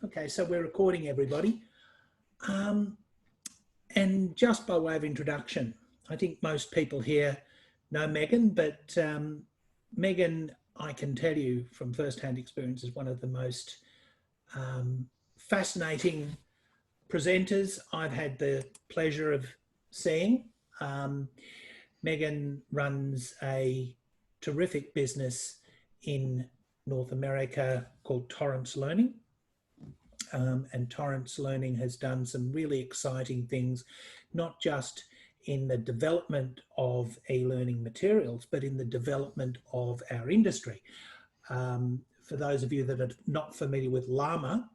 Okay, so we're recording, everybody. And just by way of introduction, I think most people here know Megan, but Megan, I can tell you from first-hand experience, is one of the most fascinating presenters I've had the pleasure of seeing. Megan runs a terrific business in North America called Torrance Learning. And Torrance Learning has done some really exciting things, not just in the development of e-learning materials, but in the development of our industry. For those of you that are not familiar with llama,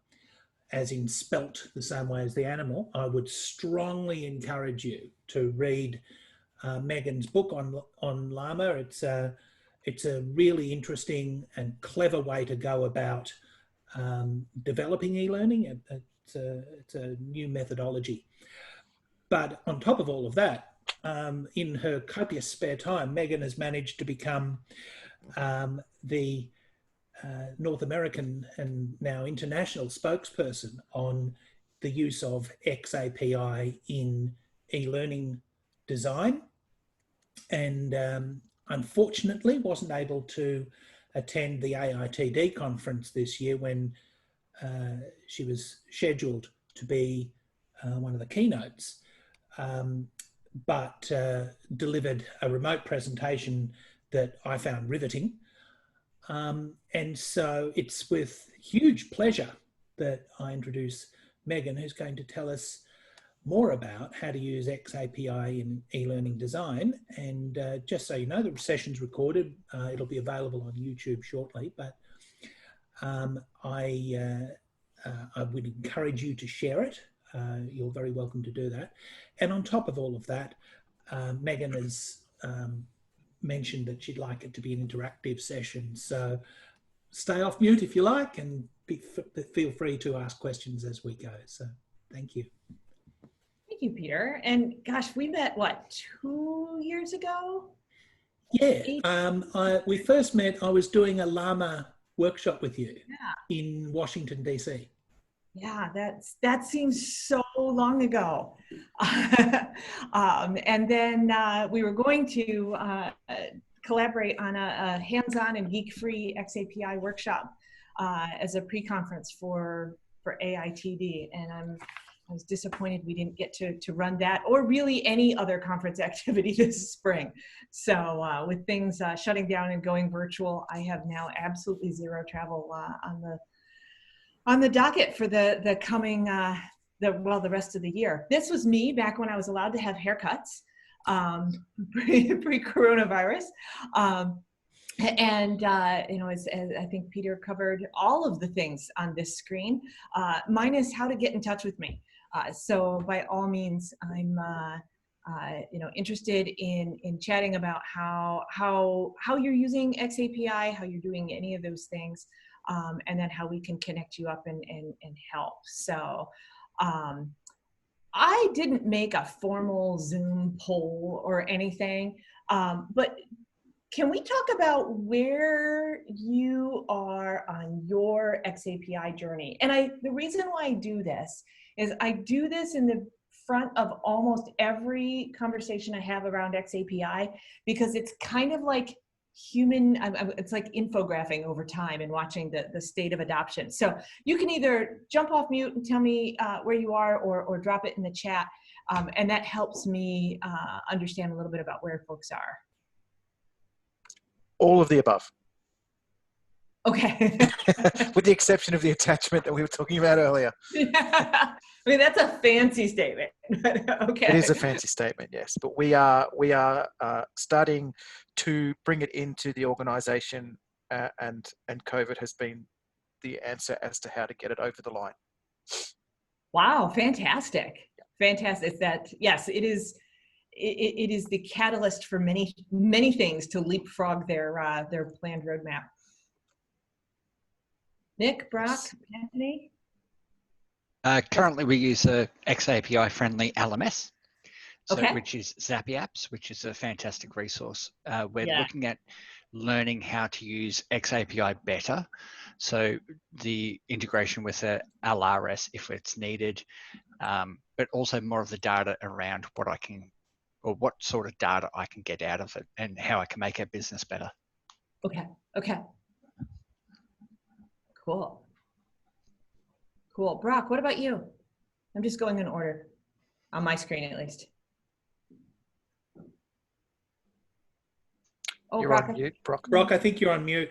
as in spelt the same way as the animal, I would strongly encourage you to read Megan's book on llama. It's a really interesting and clever way to go about developing e-learning. It's a new methodology. But on top of all of that, in her copious spare time, Megan has managed to become the North American and now international spokesperson on the use of XAPI in e-learning design, and unfortunately wasn't able to attend the AITD conference this year when she was scheduled to be one of the keynotes, but delivered a remote presentation that I found riveting. And so it's with huge pleasure that I introduce Megan, who's going to tell us more about how to use XAPI in e-learning design. And just so you know, the session's recorded. It'll be available on YouTube shortly, but I would encourage you to share it. You're very welcome to do that. And on top of all of that, Megan has mentioned that she'd like it to be an interactive session. So stay off mute if you like, and feel free to ask questions as we go. So thank you. Thank you, Peter. And gosh, we met, what, 2 years ago? Yeah, we first met, I was doing a llama workshop with you in Washington, DC. Yeah, that seems so long ago. And then we were going to collaborate on a hands-on and geek-free XAPI workshop as a pre-conference for AITD. And I was disappointed we didn't get to run that or really any other conference activity this spring. So with things shutting down and going virtual, I have now absolutely zero travel on the docket for the coming, the rest of the year. This was me back when I was allowed to have haircuts, pre-coronavirus. And you know, as I think Peter covered all of the things on this screen, minus how to get in touch with me. So by all means, I'm you know, interested in chatting about how you're using XAPI, how you're doing any of those things, and then how we can connect you up and help. So I didn't make a formal Zoom poll or anything, but can we talk about where you are on your XAPI journey? And the reason why I do this is I do this in the front of almost every conversation I have around XAPI, because it's kind of like it's like infographing over time and watching the state of adoption. So you can either jump off mute and tell me where you are, or drop it in the chat. And that helps me understand a little bit about where folks are. All of the above. Okay. With the exception of the attachment that we were talking about earlier. I mean, that's a fancy statement. Okay. It is a fancy statement, yes. But we are starting to bring it into the organisation, and COVID has been the answer as to how to get it over the line. Wow, fantastic. Fantastic. Yes, it is. It is the catalyst for many things to leapfrog their planned roadmap. Nick, Brock, Anthony? Currently, we use a XAPI-friendly LMS, Okay. which is Zappy Apps, which is a fantastic resource. We're Yeah. looking at learning how to use XAPI better. So the integration with a LRS if it's needed, but also more of the data around what I can, or what sort of data I can get out of it and how I can make our business better. Okay. Okay. Cool. Cool. Brock, what about you? I'm just going in order on my screen, at least. Oh, You're Brock. on mute, Brock. Brock, I think you're on mute.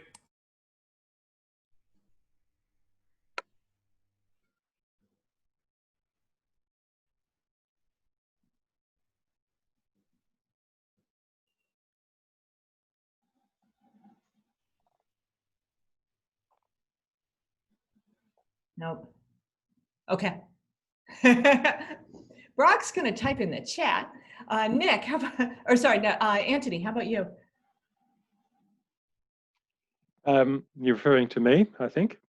Nope. Okay. Brock's going to type in the chat. Nick, how about, or sorry, no, Anthony, how about you? You're referring to me, I think.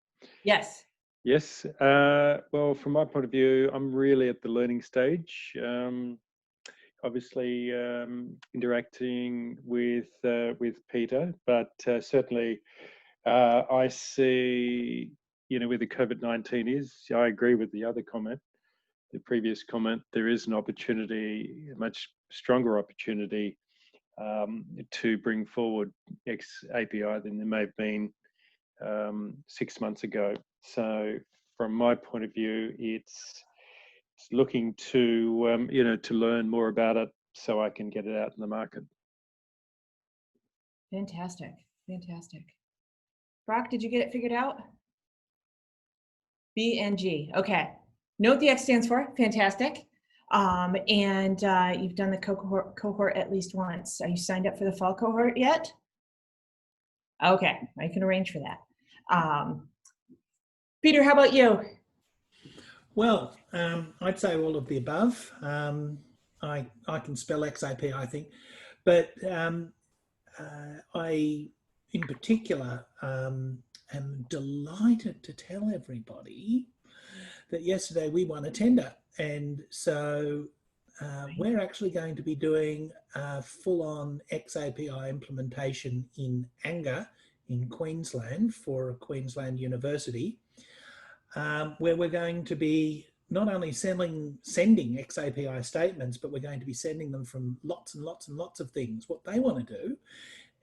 Yes. Yes. Well, from my point of view, I'm really at the learning stage. Obviously, interacting with Peter, but certainly I see, where the COVID-19 is. I agree with the other comment, the previous comment. There is an opportunity, a much stronger opportunity, to bring forward XAPI than there may have been 6 months ago. So from my point of view, it's looking to to learn more about it so I can get it out in the market. Fantastic. Fantastic. Brock, did you get it figured out? BNG. Okay. Know what the X stands for. Fantastic. And you've done the cohort at least once. Are you signed up for the fall cohort yet? Okay, I can arrange for that. Peter, how about you? Well, I'd say all of the above. I can spell XAP, I think, but I, in particular, am delighted to tell everybody that yesterday we won a tender, and so we're actually going to be doing a full-on XAPI implementation in Anga in Queensland for a Queensland university, where we're going to be not only sending XAPI statements, but we're going to be sending them from lots and lots and lots of things. What they want to do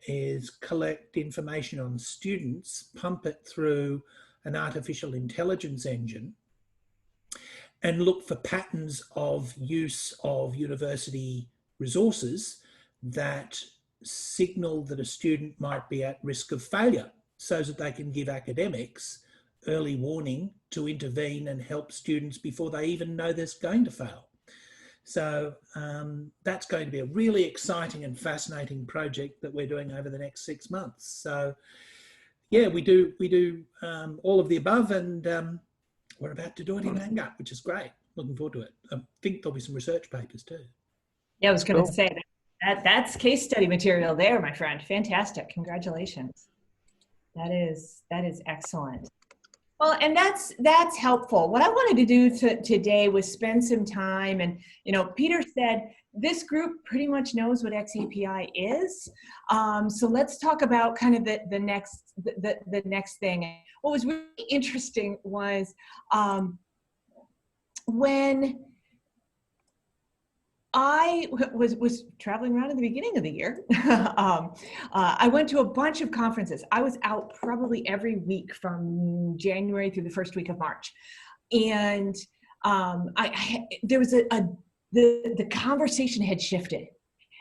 is collect information on students, pump it through an artificial intelligence engine, and look for patterns of use of university resources that signal that a student might be at risk of failure, so that they can give academics early warning to intervene and help students before they even know they're going to fail. So that's going to be a really exciting and fascinating project that we're doing over the next 6 months. So yeah, we do all of the above, and we're about to do it in Anga, which is great. Looking forward to it. I think there'll be some research papers too. Yeah, I was going to Cool. say that's case study material there, my friend. Fantastic. Congratulations. That is excellent. Well, and that's helpful. What I wanted to do today was spend some time, and Peter said this group pretty much knows what XAPI is. So let's talk about kind of the next thing. What was really interesting was when I was traveling around in the beginning of the year. I went to a bunch of conferences. I was out probably every week from January through the first week of March, and there was the conversation had shifted.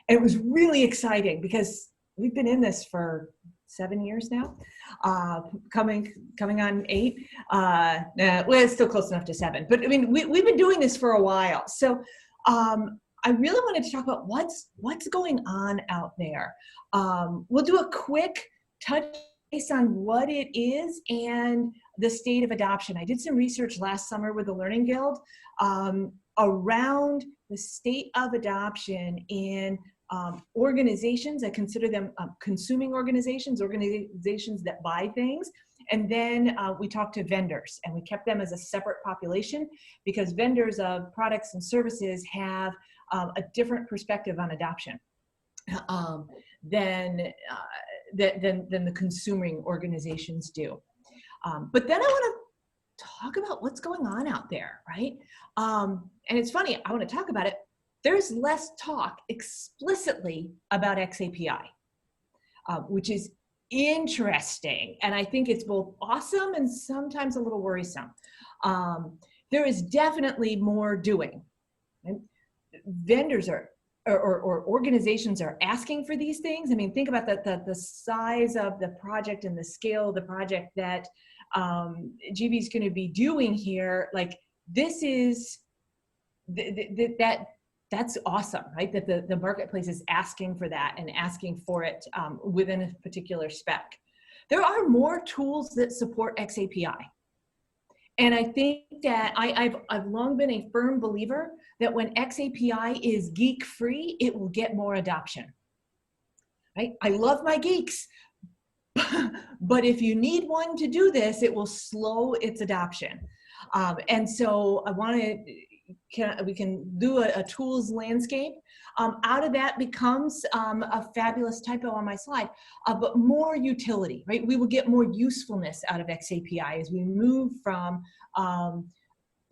And it was really exciting because we've been in this for 7 years now, coming on 8. Well, it's still close enough to 7, but I mean we've been doing this for a while. So. I really wanted to talk about what's going on out there. We'll do a quick touch base on what it is and the state of adoption. I did some research last summer with the Learning Guild around the state of adoption in organizations. I consider them consuming organizations that buy things. And then we talked to vendors, and we kept them as a separate population because vendors of products and services have a different perspective on adoption than the consuming organizations do. But then I want to talk about what's going on out there, right? And it's funny, I want to talk about it. There's less talk explicitly about XAPI, which is interesting. And I think it's both awesome and sometimes a little worrisome. There is definitely more doing. Right? Vendors are, or organizations are asking for these things. I mean, think about the size of the project and the scale of the project that GB is going to be doing here. Like, this is, that's awesome, right? That the marketplace is asking for that and asking for it within a particular spec. There are more tools that support XAPI. And I think that I've long been a firm believer that when XAPI is geek-free, it will get more adoption, right? I love my geeks, but if you need one to do this, it will slow its adoption. And so I want to, we can do a tools landscape. Out of that becomes a fabulous typo on my slide, but more utility, right? We will get more usefulness out of XAPI as we move from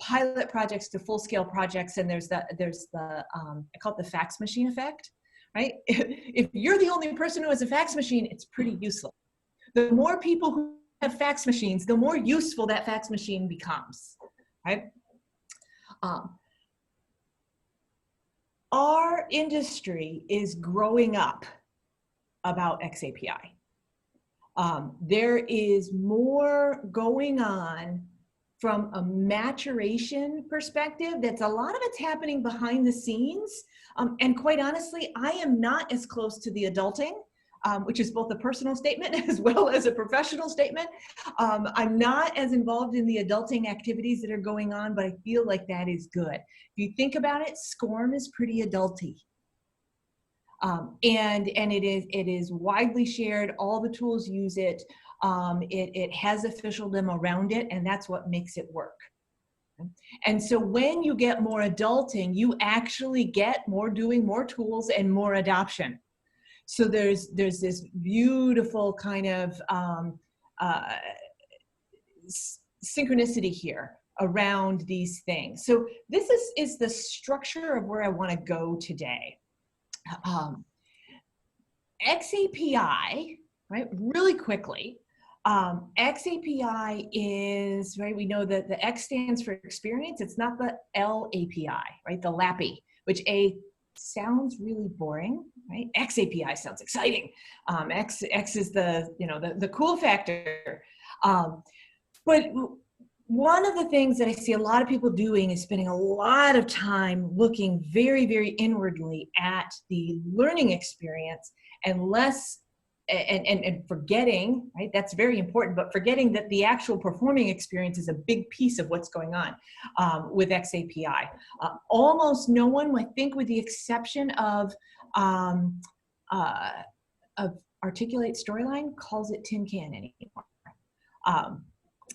pilot projects to full-scale projects. And there's the I call it the fax machine effect, right? If you're the only person who has a fax machine, it's pretty useless. The more people who have fax machines, the more useful that fax machine becomes, right? Our industry is growing up about XAPI. There is more going on from a maturation perspective. That's a lot of it's happening behind the scenes. And quite honestly, I am not as close to the adulting, which is both a personal statement as well as a professional statement. I'm not as involved in the adulting activities that are going on, but I feel like that is good. If you think about it, SCORM is pretty adulty. And it is widely shared. All the tools use it. It has officialdom around it, and that's what makes it work. And so when you get more adulting, you actually get more doing, more tools, and more adoption. So there's this beautiful kind of synchronicity here around these things. So this is the structure of where I want to go today. XAPI, right, really quickly, XAPI is, right, we know that the X stands for experience. It's not the L API, right, the LAPI, which A sounds really boring, right? XAPI sounds exciting. X is the, you know, the cool factor. But one of the things that I see a lot of people doing is spending a lot of time looking very, very inwardly at the learning experience and less, and forgetting, right? That's very important, but forgetting that the actual performing experience is a big piece of what's going on with XAPI. Almost no one, I think with the exception of Articulate Storyline, calls it tin can anymore.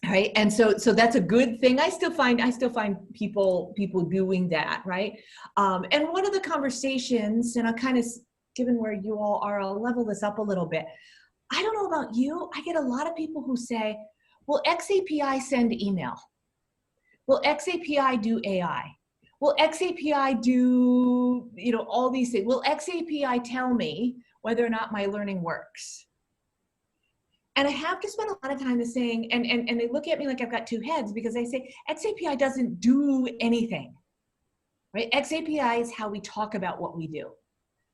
Right, and so that's a good thing. I still find people doing that, right? And one of the conversations, and I'll kind of, given where you all are, I'll level this up a little bit. I don't know about you, I get a lot of people who say, well, XAPI send email. Will XAPI do AI? Will XAPI do, you know, all these things? Will XAPI tell me whether or not my learning works? And I have to spend a lot of time saying, and they look at me like I've got two heads, because I say, XAPI doesn't do anything, right? XAPI is how we talk about what we do.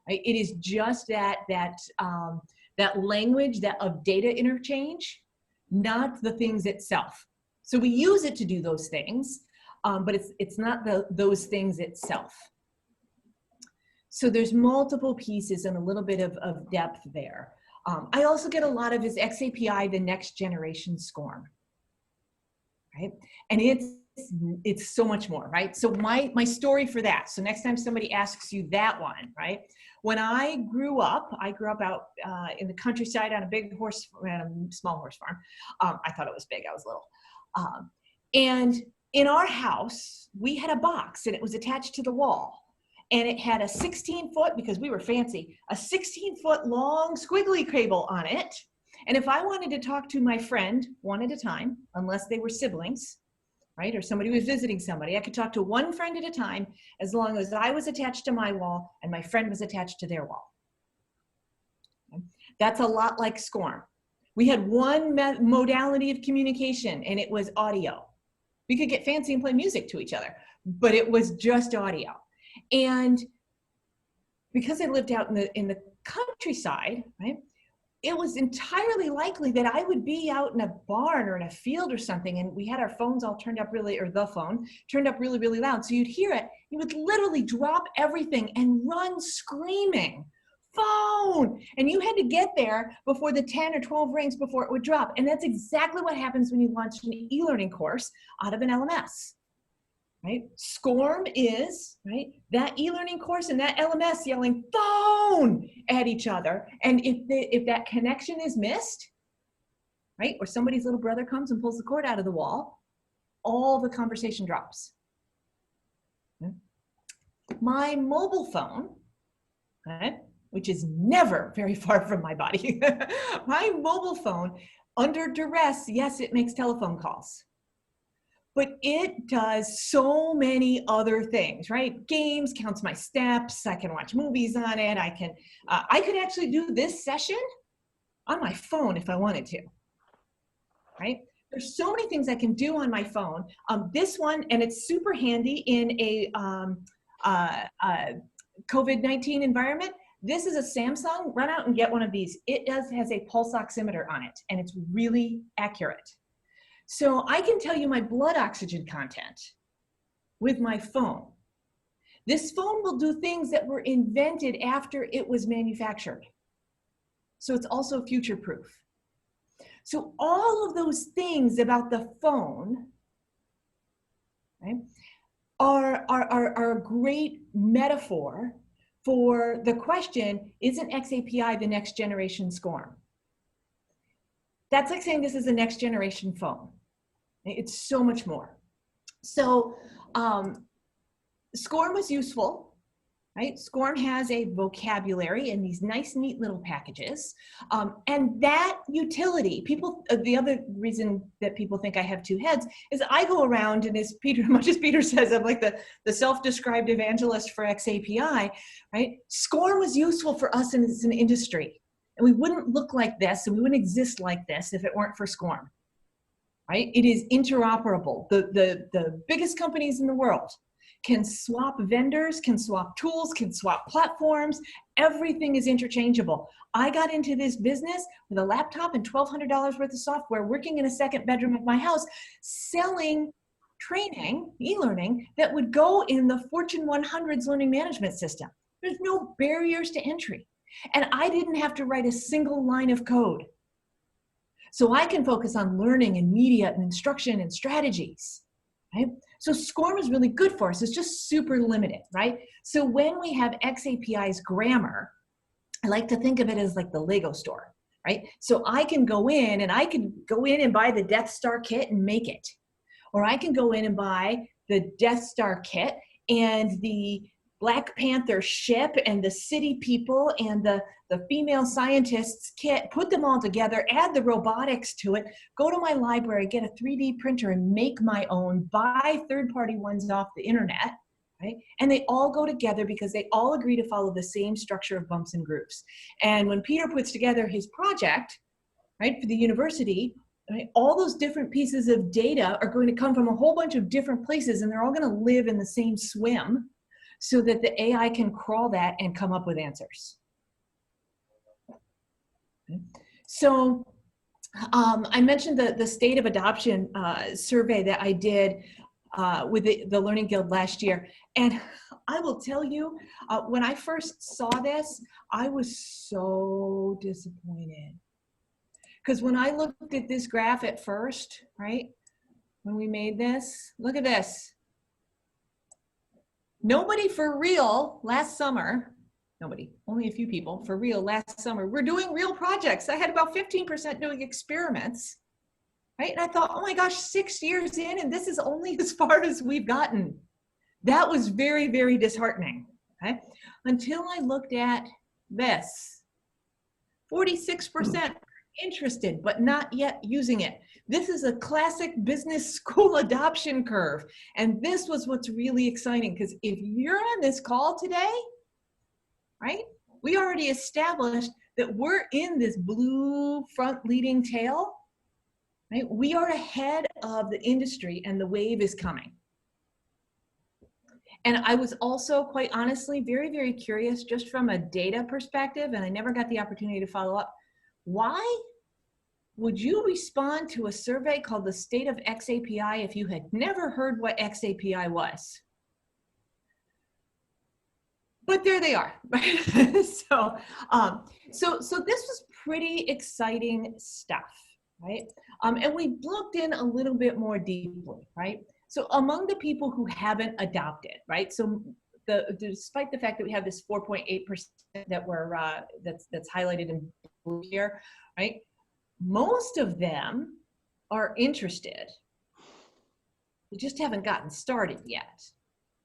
Right? It is just that language of data interchange, not the things itself. So we use it to do those things, but it's not those things itself. So there's multiple pieces and a little bit of depth there. I also get a lot of is XAPI the next generation SCORM, right? And it's so much more, right? So my story for that. So next time somebody asks you that one, right? When I grew up out in the countryside on a small horse farm. I thought it was big, I was little. And in our house, we had a box and it was attached to the wall. And it had a 16-foot, because we were fancy, a 16-foot long squiggly cable on it. And if I wanted to talk to my friend one at a time, unless they were siblings, right, or somebody was visiting somebody, I could talk to one friend at a time as long as I was attached to my wall and my friend was attached to their wall. Okay? That's a lot like SCORM. We had one modality of communication, and it was audio. We could get fancy and play music to each other, but it was just audio. And because I lived out in the countryside, right, it was entirely likely that I would be out in a barn or in a field or something, and we had our phones all turned up really, or the phone turned up really, really loud. So you'd hear it, you would literally drop everything and run screaming, phone! And you had to get there before the 10 or 12 rings before it would drop. And that's exactly what happens when you launch an e-learning course out of an LMS. Right? SCORM is, right, that e-learning course and that LMS yelling phone at each other. And if that connection is missed, right, or somebody's little brother comes and pulls the cord out of the wall, all the conversation drops. Okay? My mobile phone, okay, which is never very far from my body, my mobile phone, under duress, yes, it makes telephone calls. But it does so many other things, right? Games, counts my steps. I can watch movies on it. I could actually do this session on my phone if I wanted to, right? There's so many things I can do on my phone. This one, and it's super handy in a COVID-19 environment. This is a Samsung. Run out and get one of these. It has a pulse oximeter on it, and it's really accurate. So I can tell you my blood oxygen content with my phone. This phone will do things that were invented after it was manufactured. So it's also future-proof. So all of those things about the phone, right, are a great metaphor for the question, isn't XAPI the next generation SCORM? That's like saying this is the next generation phone. It's so much more. So SCORM was useful, right? SCORM has a vocabulary and these nice, neat little packages. And that utility, people, the other reason that people think I have two heads is I go around, and as Peter, much as Peter says, I'm like the self-described evangelist for XAPI, right? SCORM was useful for us as an industry. And we wouldn't look like this, and we wouldn't exist like this if it weren't for SCORM, right? It is interoperable. The biggest companies in the world can swap vendors, can swap tools, can swap platforms. Everything is interchangeable. I got into this business with a laptop and $1,200 worth of software, working in a second bedroom of my house, selling training, e-learning, that would go in the Fortune 100's learning management system. There's no barriers to entry. And I didn't have to write a single line of code. So I can focus on learning and media and instruction and strategies, right? So SCORM is really good for us. It's just super limited, right? So when we have XAPI's grammar, I like to think of it as like the Lego store, right? So I can go in and buy the Death Star kit and make it. Or I can go in and buy the Death Star kit and the Black Panther ship and the city people and the female scientists kit, put them all together, add the robotics to it, go to my library, get a 3D printer and make my own, buy third-party ones off the internet, right? And they all go together because they all agree to follow the same structure of bumps and grooves. And when Peter puts together his project, right, for the university, right, all those different pieces of data are going to come from a whole bunch of different places, and they're all going to live in the same swim, so that the AI can crawl that and come up with answers. So I mentioned the state of adoption survey that I did with the Learning Guild last year. And I will tell you, when I first saw this, I was so disappointed. Because when I looked at this graph at first, right, when we made this, look at this. Nobody for real last summer, only a few people for real last summer, were doing real projects. I had about 15% doing experiments, right? And I thought, oh my gosh, 6 years in, and this is only as far as we've gotten. That was very, very disheartening, okay? Until I looked at this, 46% interested, but not yet using it. This is a classic business school adoption curve. And this was what's really exciting, because if you're on this call today, right, we already established that we're in this blue front leading tail, right? We are ahead of the industry and the wave is coming. And I was also, quite honestly, very, very curious, just from a data perspective, and I never got the opportunity to follow up. Why would you respond to a survey called the State of XAPI if you had never heard what XAPI was? But there they are. So this was pretty exciting stuff, right? And we looked in a little bit more deeply, right? So among the people who haven't adopted, right? So despite the fact that we have this 4.8% that we're that's highlighted in blue here, right? Most of them are interested. They just haven't gotten started yet,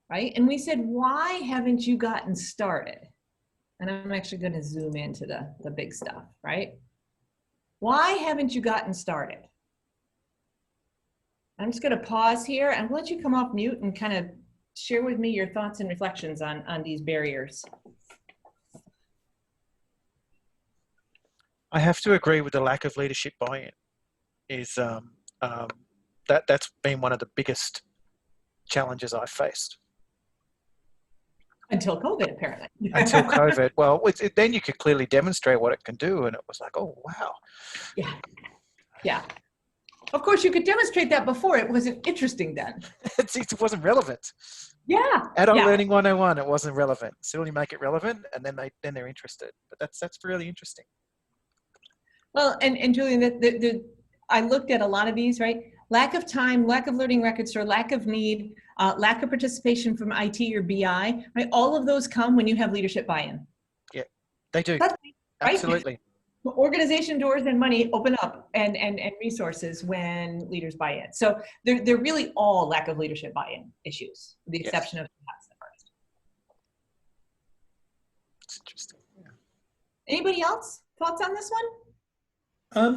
right? And we said, why haven't you gotten started? And I'm actually going to zoom into the big stuff, right? Why haven't you gotten started? I'm just going to pause here and let you come off mute and kind of share with me your thoughts and reflections on these barriers. I have to agree with the lack of leadership buy-in. That's been one of the biggest challenges I've faced. Until COVID, apparently. Until COVID. Well, then you could clearly demonstrate what it can do, and it was like, oh, wow. Yeah. Yeah. Of course, you could demonstrate that before. It wasn't interesting then. It wasn't relevant. Yeah. Adult Learning 101, it wasn't relevant. So you make it relevant, and then they're interested. But that's really interesting. Well, and Julian, I looked at a lot of these, right? Lack of time, lack of learning records, or lack of need, lack of participation from IT or BI, right? All of those come when you have leadership buy-in. Yeah, they do. That's right. Absolutely. Organization doors and money open up and resources when leaders buy in. So they're really all lack of leadership buy-in issues, with the exception of perhaps the first. It's interesting. Yeah. Anybody else? Thoughts on this one?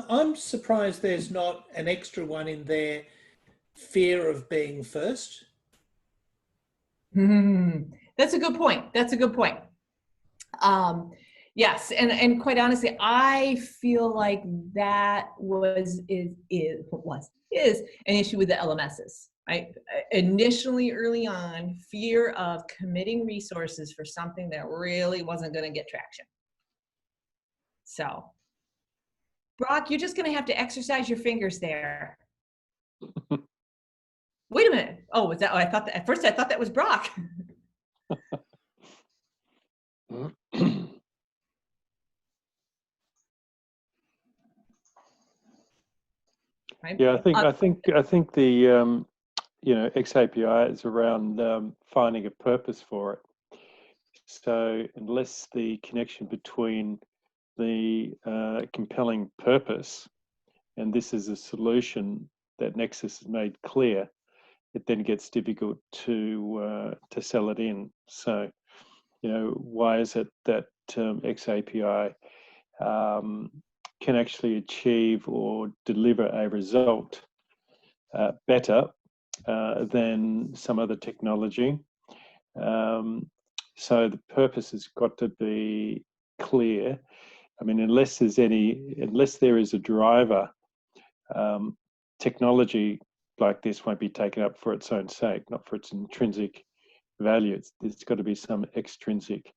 I'm surprised there's not an extra one in there, fear of being first. That's a good point. That's a good point. Yes, and quite honestly, I feel like that is an issue with the LMSs. Right? Initially, early on, fear of committing resources for something that really wasn't going to get traction. So, Brock, you're just going to have to exercise your fingers there. Wait a minute. Oh, was that? Oh, I thought that at first. I thought that was Brock. Right? Yeah, I think the XAPI is around finding a purpose for it. So unless the connection between the compelling purpose and this is a solution that Nexus has made clear, it then gets difficult to sell it in. So, why is it that XAPI can actually achieve or deliver a result better than some other technology? So the purpose has got to be clear. I mean, unless there is a driver, technology like this won't be taken up for its own sake, not for its intrinsic value. There's got to be some extrinsic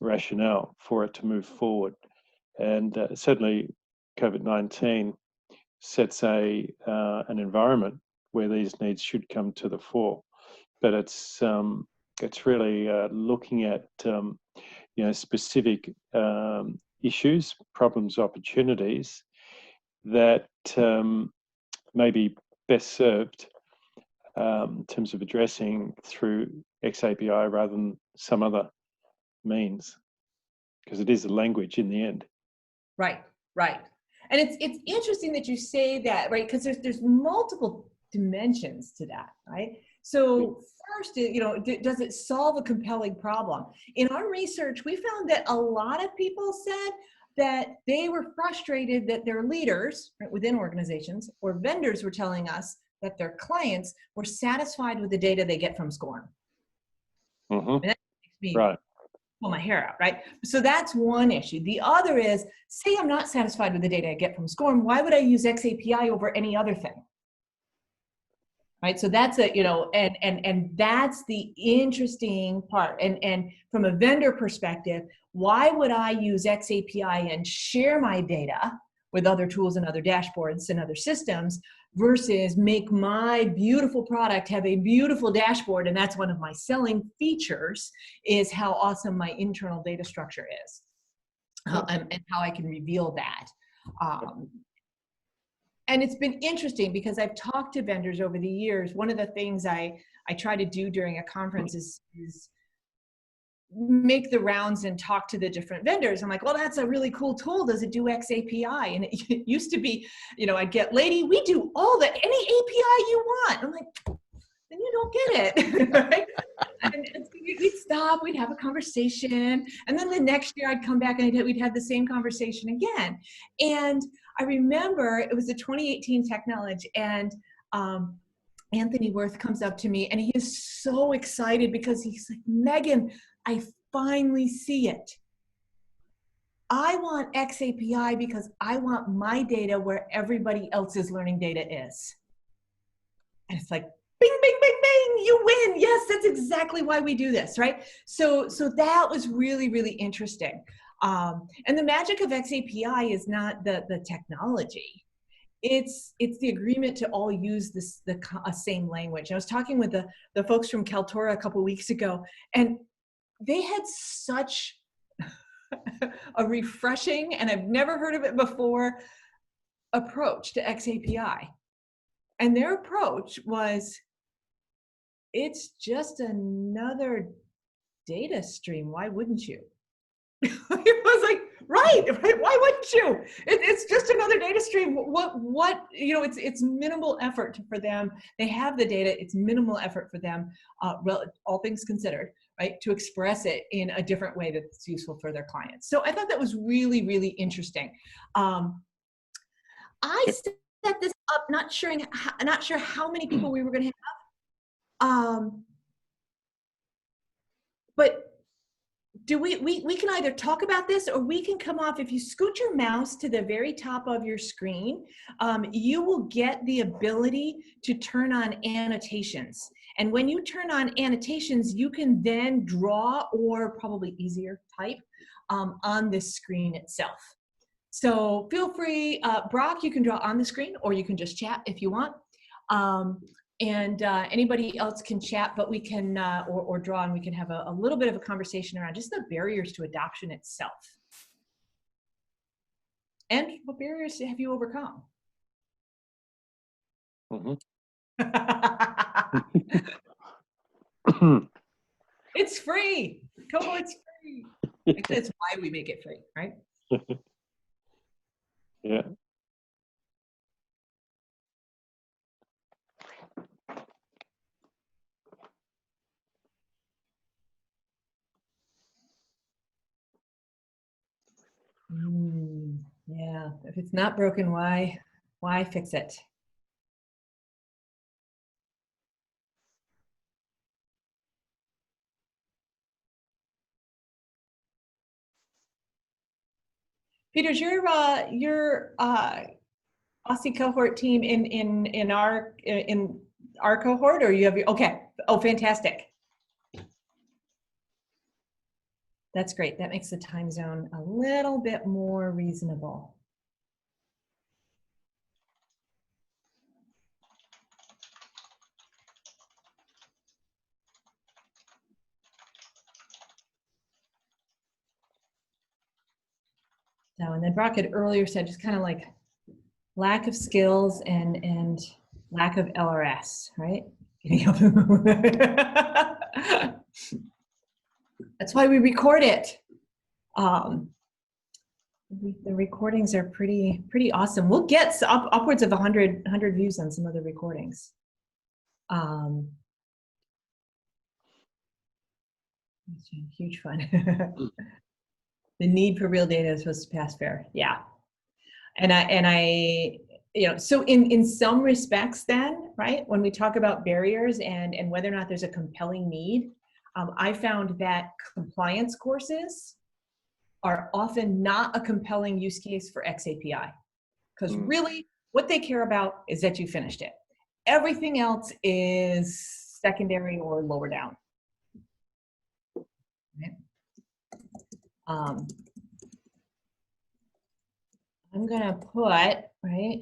rationale for it to move forward. And certainly COVID-19 sets an environment where these needs should come to the fore. But it's really looking at specific issues, problems, opportunities that may be best served in terms of addressing through XAPI rather than some other means, because it is a language in the end. Right. And it's interesting that you say that, right? Because there's multiple dimensions to that, right? So first, does it solve a compelling problem? In our research, we found that a lot of people said, that they were frustrated that their leaders, right, within organizations or vendors were telling us that their clients were satisfied with the data they get from SCORM. Mm-hmm. And that makes me Right. pull my hair out, right? So that's one issue. The other is, say I'm not satisfied with the data I get from SCORM, why would I use XAPI over any other thing? Right, so that's a, you know, and that's the interesting part. And from a vendor perspective, why would I use XAPI and share my data with other tools and other dashboards and other systems versus make my beautiful product have a beautiful dashboard? And that's one of my selling features, is how awesome my internal data structure is, and how I can reveal that. And it's been interesting because I've talked to vendors over the years. One of the things I try to do during a conference is make the rounds and talk to the different vendors. I'm like, well, that's a really cool tool. Does it do XAPI? And it used to be, you know, I'd get, lady, we do any API you want. I'm like, then you don't get it. Right? And so we'd stop, we'd have a conversation. And then the next year I'd come back and we'd have the same conversation again. And I remember it was the 2018 Tech Knowledge, and Anthony Worth comes up to me and he is so excited because he's like, Megan, I finally see it. I want XAPI because I want my data where everybody else's learning data is. And it's like, bing, bing, bing, bing, you win. Yes, that's exactly why we do this, right? So that was really, really interesting. And the magic of XAPI is not the technology. It's the agreement to all use the same language. I was talking with the folks from Kaltura a couple of weeks ago, and they had such a refreshing, and I've never heard of it before, approach to XAPI. And their approach was, it's just another data stream. Why wouldn't you? It was like, right? Why wouldn't you? It's just another data stream. What? You know, it's minimal effort for them. They have the data. It's minimal effort for them, all things considered, right, to express it in a different way that's useful for their clients. So I thought that was really, really interesting. I set this up not sure how many people we were going to have. But we can either talk about this, or we can come off. If you scoot your mouse to the very top of your screen, you will get the ability to turn on annotations. And when you turn on annotations, you can then draw, or probably easier, type on this screen itself. So feel free, Brock, you can draw on the screen, or you can just chat if you want. And anybody else can chat, but we can, or draw, and we can have a little bit of a conversation around just the barriers to adoption itself. And what barriers have you overcome? Mm-hmm. It's free. Cohort's free. That's why we make it free, right? Yeah. Yeah. If it's not broken, why fix it? Peter, is your Aussie cohort team in our cohort, or you have your, okay? Oh, fantastic. That's great. That makes the time zone a little bit more reasonable. So, and then Brock had earlier said just kind of like lack of skills and lack of LRS, right? That's why we record it. The recordings are pretty awesome. We'll get upwards of 100 views on some of the recordings. Huge fun. The need for real data is supposed to pass fair. Yeah. And I, you know, so in some respects then, right, when we talk about barriers and whether or not there's a compelling need, I found that compliance courses are often not a compelling use case for XAPI, because really what they care about is that you finished it. Everything else is secondary or lower down. Okay. I'm gonna put, right,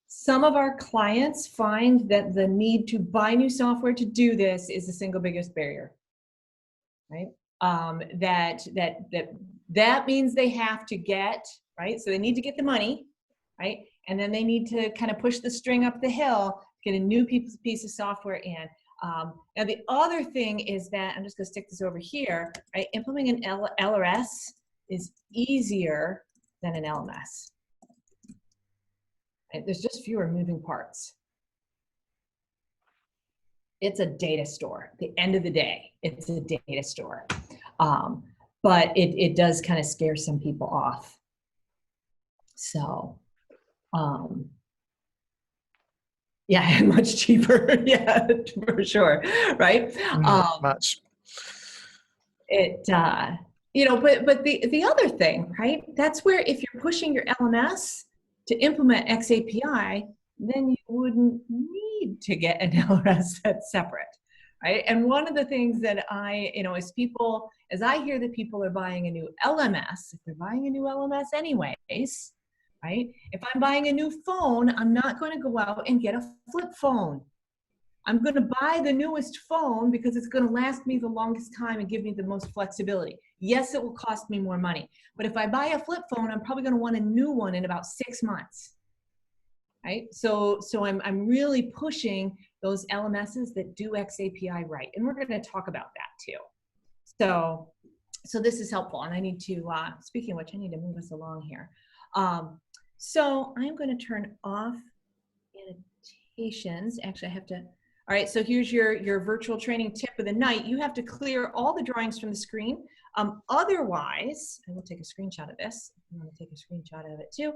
some of our clients find that the need to buy new software to do this is the single biggest barrier, right? That means they have to get, right? So they need to get the money, right? And then they need to kind of push the string up the hill, get a new piece of software in. Now the other thing is that, I'm just gonna stick this over here, right? Implementing an LRS is easier than an LMS. Right? There's just fewer moving parts. It's a data store. At the end of the day, it's a data store. But it does kind of scare some people off. So, yeah, much cheaper. Yeah, for sure. Right. Much. You know, but the other thing, right? That's where if you're pushing your LMS to implement XAPI, then you wouldn't need to get an LRS that's separate, right? And one of the things that as I hear that people are buying a new LMS, if they're buying a new LMS anyways, right? If I'm buying a new phone, I'm not going to go out and get a flip phone. I'm going to buy the newest phone because it's going to last me the longest time and give me the most flexibility. Yes, it will cost me more money. But if I buy a flip phone, I'm probably going to want a new one in about 6 months. Right? So I'm really pushing those LMSs that do XAPI right. And we're going to talk about that too. So this is helpful. And I need to, speaking of which, I need to move us along here. So I'm going to turn off annotations. Actually, I have to. All right, so here's your virtual training tip of the night. You have to clear all the drawings from the screen. Otherwise, I will take a screenshot of this. I'm going to take a screenshot of it too.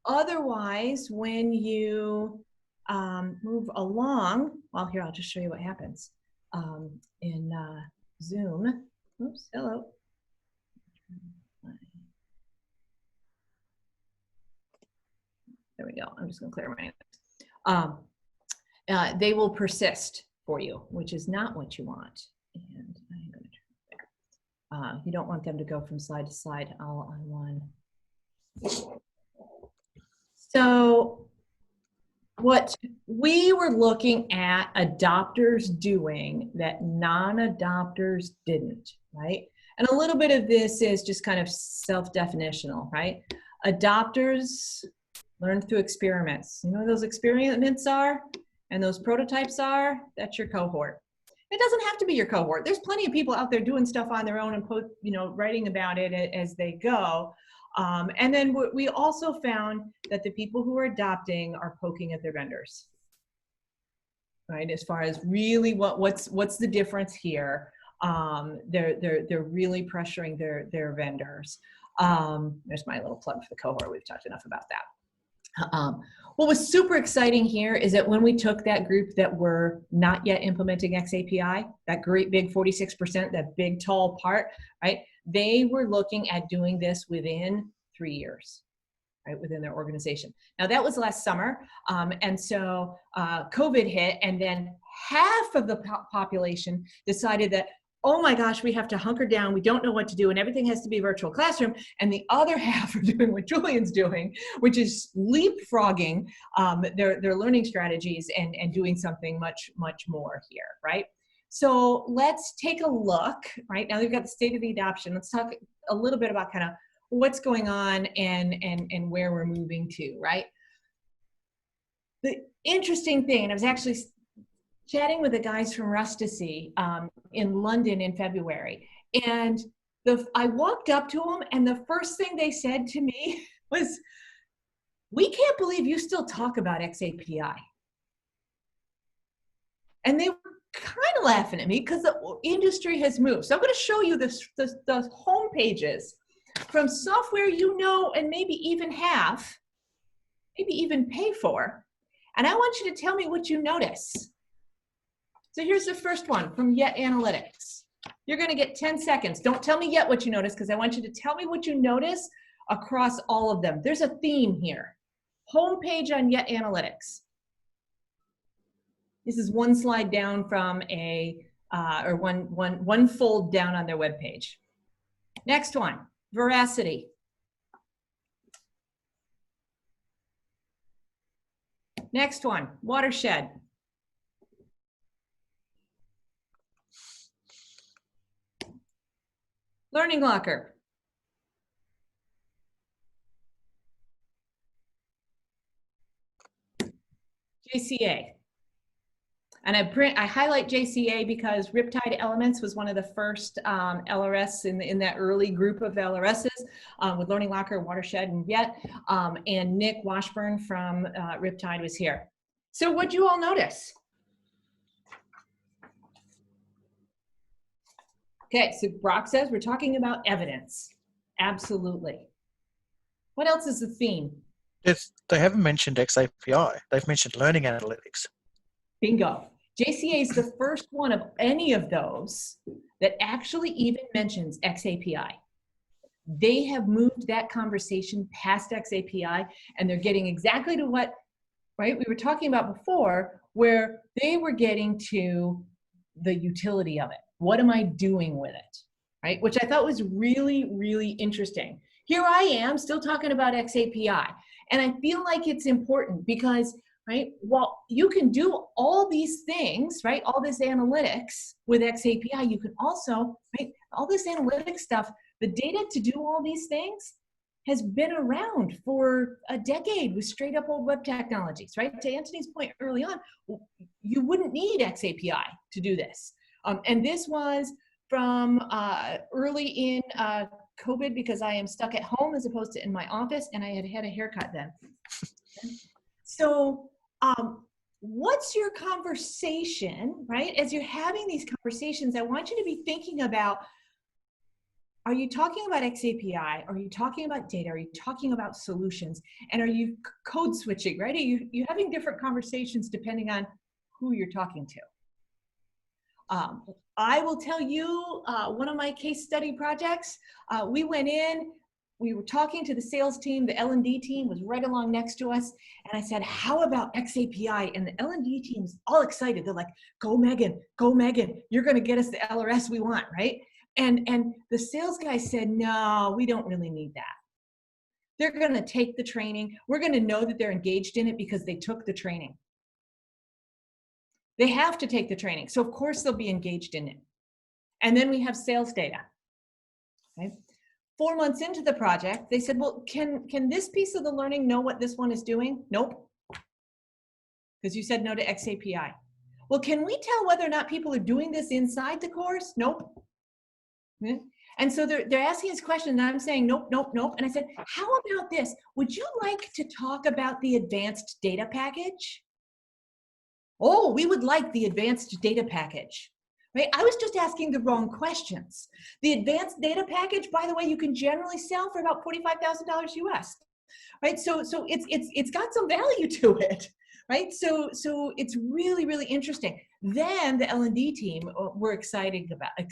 Otherwise, when you move along, well, here, I'll just show you what happens in Zoom. Oops, hello. There we go. I'm just going to clear my they will persist for you, which is not what you want. And I'm going to turn it there. You don't want them to go from side to side all on one. So what we were looking at adopters doing that non-adopters didn't, right? And a little bit of this is just kind of self-definitional, right? Adopters learn through experiments. You know what those experiments are? And those prototypes are? That's your cohort. It doesn't have to be your cohort. There's plenty of people out there doing stuff on their own and writing about it as they go. And then we also found that the people who are adopting are poking at their vendors, right? As far as really what's the difference here? They're really pressuring their vendors. There's my little plug for the cohort. We've talked enough about that. What was super exciting here is that when we took that group that were not yet implementing XAPI, that great big 46%, that big tall part, right? They were looking at doing this within 3 years, right, within their organization. Now that was last summer, and so COVID hit, and then half of the population decided that, oh my gosh, we have to hunker down, we don't know what to do, and everything has to be virtual classroom. And the other half are doing what Julian's doing, which is leapfrogging their learning strategies and doing something much, much more here, right? So let's take a look, right? Now we've got the state of the adoption. Let's talk a little bit about kind of what's going on and where we're moving to, right? The interesting thing, and I was actually chatting with the guys from Rusticy in London in February, and I walked up to them, and the first thing they said to me was, "We can't believe you still talk about XAPI." And they were kind of laughing at me because the industry has moved. So I'm going to show you the home pages from software you know and maybe even have, maybe even pay for. And I want you to tell me what you notice. So here's the first one from Yet Analytics. You're going to get 10 seconds. Don't tell me yet what you notice, because I want you to tell me what you notice across all of them. There's a theme here. Homepage on Yet Analytics. This is one slide down from a, or one fold down on their webpage. Next one, Veracity. Next one, Watershed. Learning Locker. JCA. And I highlight JCA because Riptide Elements was one of the first LRS in that early group of LRSs with Learning Locker, Watershed, and Yet. And Nick Washburn from Riptide was here. So what'd you all notice? Okay, so Brock says we're talking about evidence. Absolutely. What else is the theme? Yes, they haven't mentioned XAPI. They've mentioned learning analytics. Bingo. JCA is the first one of any of those that actually even mentions XAPI. They have moved that conversation past XAPI, and they're getting exactly to what, right, we were talking about before, where they were getting to the utility of it. What am I doing with it, right? Which I thought was really, really interesting. Here I am still talking about XAPI, and I feel like it's important because, right, well, you can do all these things, right, all this analytics with XAPI. You can also, right, all this analytics stuff, the data to do all these things has been around for a decade with straight up old web technologies, right? To Anthony's point early on, you wouldn't need XAPI to do this. And this was from early in COVID, because I am stuck at home as opposed to in my office, and I had had a haircut then. So what's your conversation, right? As you're having these conversations, I want you to be thinking about, are you talking about XAPI? Are you talking about data? Are you talking about solutions? And are you code switching, right? Are you having different conversations depending on who you're talking to? I will tell you, one of my case study projects, we went in, we were talking to the sales team, the L&D team was right along next to us, and I said, how about XAPI? And the L&D team was all excited. They're like, go Megan, you're gonna get us the LRS we want, right? And the sales guy said, no, we don't really need that. They're gonna take the training. We're gonna know that they're engaged in it because they took the training. They have to take the training. So of course they'll be engaged in it. And then we have sales data. Okay. 4 months into the project, they said, well, can this piece of the learning know what this one is doing? Nope. Because you said no to XAPI. Well, can we tell whether or not people are doing this inside the course? Nope. Okay. And so they're asking this question, and I'm saying, nope, nope, nope. And I said, how about this? Would you like to talk about the advanced data package? Oh, we would like the advanced data package, right? I was just asking the wrong questions. The advanced data package, by the way, you can generally sell for about $45,000 US, right? So it's got some value to it, right? So it's really, really interesting. Then the L&D team were excited about it.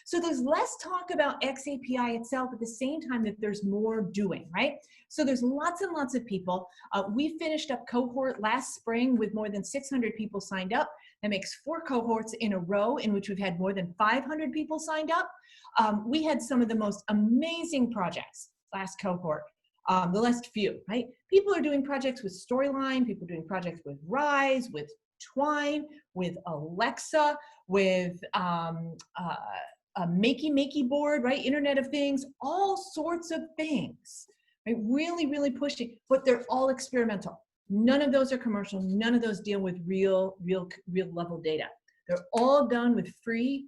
So there's less talk about XAPI itself at the same time that there's more doing, right? So there's lots and lots of people. We finished up cohort last spring with more than 600 people signed up. That makes 4 cohorts in a row in which we've had more than 500 people signed up. We had some of the most amazing projects last cohort, the last few, right? People are doing projects with Storyline, people are doing projects with Rise, with Twine, with Alexa, with a makey board, right? Internet of Things, all sorts of things, right? Really, really pushing, but they're all experimental. None of those are commercial. None of those deal with real level data. They're all done with free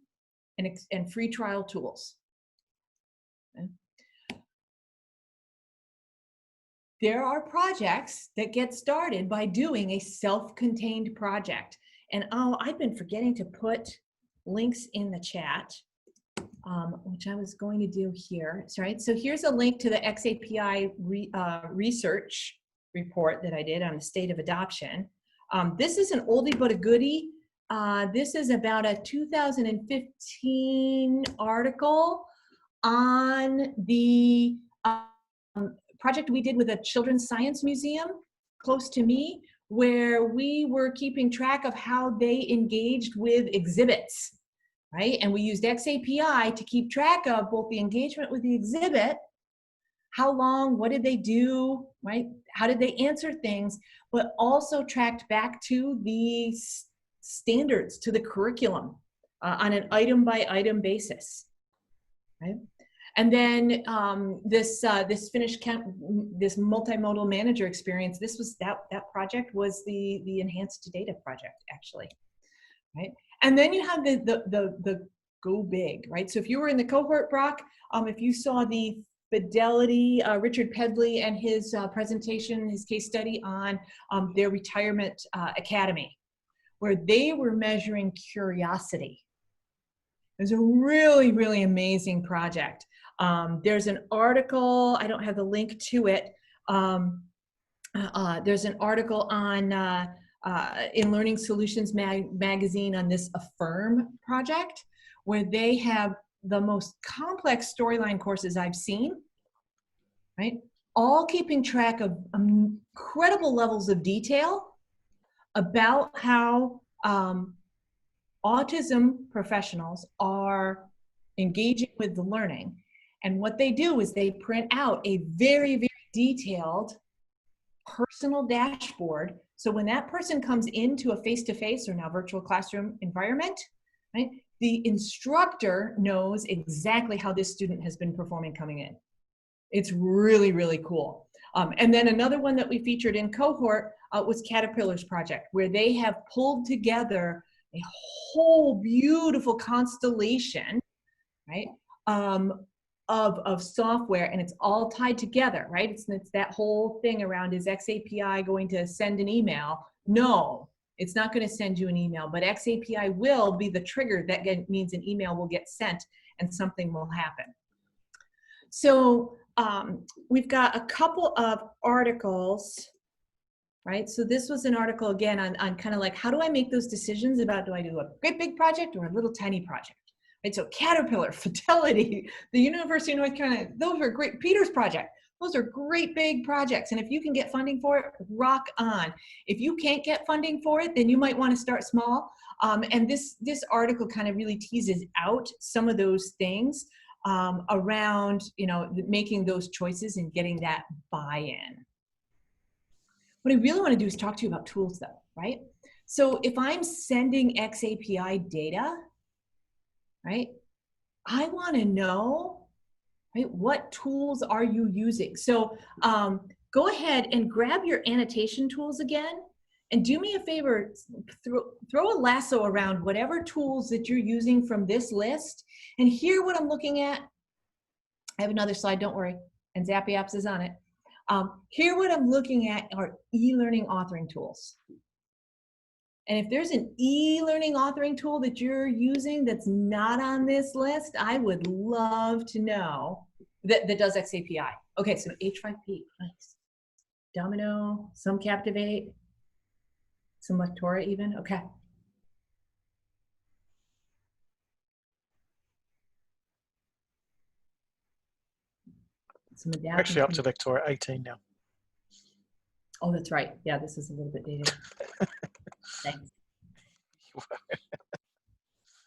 and free trial tools. Okay. There are projects that get started by doing a self-contained project. And oh, I've been forgetting to put links in the chat, which I was going to do here. Sorry. So here's a link to the XAPI research report that I did on the state of adoption. This is an oldie but a goodie. This is about a 2015 article on the project we did with a Children's Science Museum close to me, where we were keeping track of how they engaged with exhibits, right? And we used XAPI to keep track of both the engagement with the exhibit, how long, what did they do, right? How did they answer things, but also tracked back to the standards, to the curriculum on an item by item basis, right? And then this Finnish this multimodal manager experience, this was that project was the enhanced data project, actually, right? And then you have the go big, right? So if you were in the cohort, Brock, if you saw the Fidelity, Richard Pedley and his presentation, his case study on their retirement academy, where they were measuring curiosity. It was a really, really amazing project. There's an article, I don't have the link to it. There's an article on in Learning Solutions magazine on this Affirm project, where they have the most complex storyline courses I've seen, right? All keeping track of incredible levels of detail about how autism professionals are engaging with the learning. And what they do is they print out a very, very detailed personal dashboard. So when that person comes into a face-to-face or now virtual classroom environment, right, the instructor knows exactly how this student has been performing coming in. It's really, really cool. And then another one that we featured in cohort was Caterpillar's project, where they have pulled together a whole beautiful constellation, right, of software, and it's all tied together, right? It's that whole thing around, is XAPI going to send an email? No, it's not going to send you an email, but XAPI will be the trigger that means an email will get sent and something will happen. So we've got a couple of articles, right? So this was an article again on kind of like, how do I make those decisions about, do I do a great big project or a little tiny project? Right, so Caterpillar, Fidelity, the University of North Carolina, those are great. Peter's project, those are great big projects. And if you can get funding for it, rock on. If you can't get funding for it, then you might want to start small. And this article kind of really teases out some of those things around, you know, making those choices and getting that buy-in. What I really want to do is talk to you about tools though, right? So if I'm sending XAPI data, right, I want to know, right, what tools are you using? So go ahead and grab your annotation tools again, and do me a favor, throw a lasso around whatever tools that you're using from this list, and hear what I'm looking at. I have another slide, don't worry, and Zappy Apps is on it. Here what I'm looking at are e-learning authoring tools. And if there's an e-learning authoring tool that you're using that's not on this list, I would love to know that does XAPI. Okay, so H5P, nice. Domino, some Captivate, some Lectora even, okay. Some Actually up to Lectora 18 now. Oh, that's right. Yeah, this is a little bit dated. Thanks.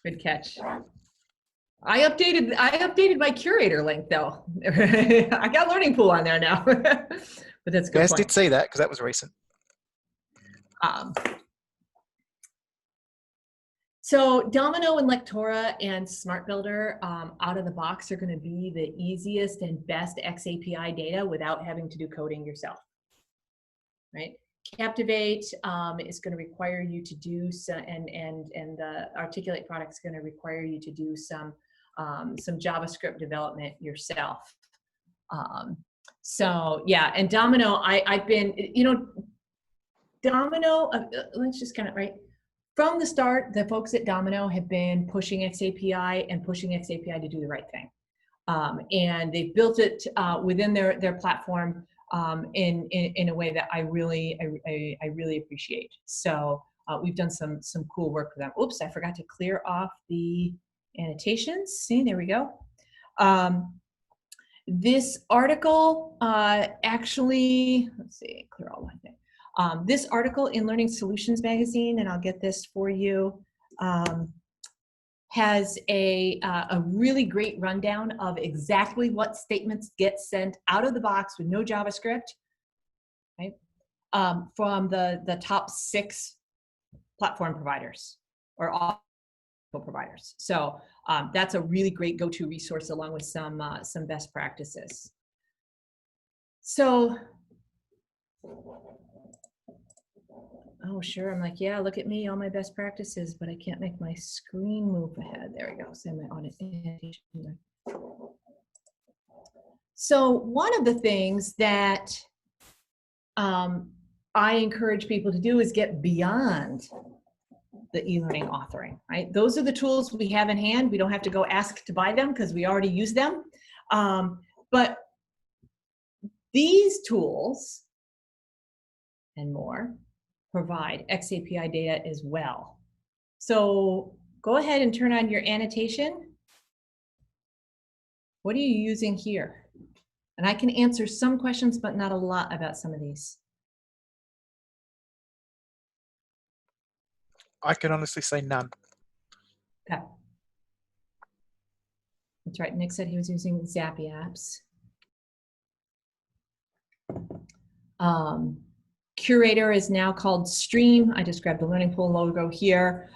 Good catch. I updated my curator link though. I got Learning Pool on there now, but that's a good. Yes, point. did see that because that was recent. So Domino and Lectora and Smart Builder out of the box are going to be the easiest and best XAPI data without having to do coding yourself, right? Captivate is going to require you to do some, and the Articulate product is going to require you to do some JavaScript development yourself. So yeah, and Domino, I've been, you know, Domino. Let's just kind of right. from the start, the folks at Domino have been pushing XAPI and pushing XAPI to do the right thing. And they've built it within their platform in a way that I really appreciate. So we've done some cool work with them. Oops, I forgot to clear off the annotations. See, there we go. This article actually, let's see, clear all my thing. This article in Learning Solutions magazine, and I'll get this for you, has a really great rundown of exactly what statements get sent out of the box with no JavaScript, right? From the top 6 platform providers or all providers. So that's a really great go-to resource along with some best practices. So, oh, sure. I'm like, yeah, look at me, all my best practices, but I can't make my screen move ahead. There we go. Send my audit annotation. So one of the things that I encourage people to do is get beyond the e-learning authoring, right? Those are the tools we have in hand. We don't have to go ask to buy them because we already use them. But these tools and more provide XAPI data as well. So go ahead and turn on your annotation. What are you using here? And I can answer some questions, but not a lot about some of these. I can honestly say none. Okay. That's right. Nick said he was using Zappy apps. Curator is now called Stream. I just grabbed the Learning Pool logo here.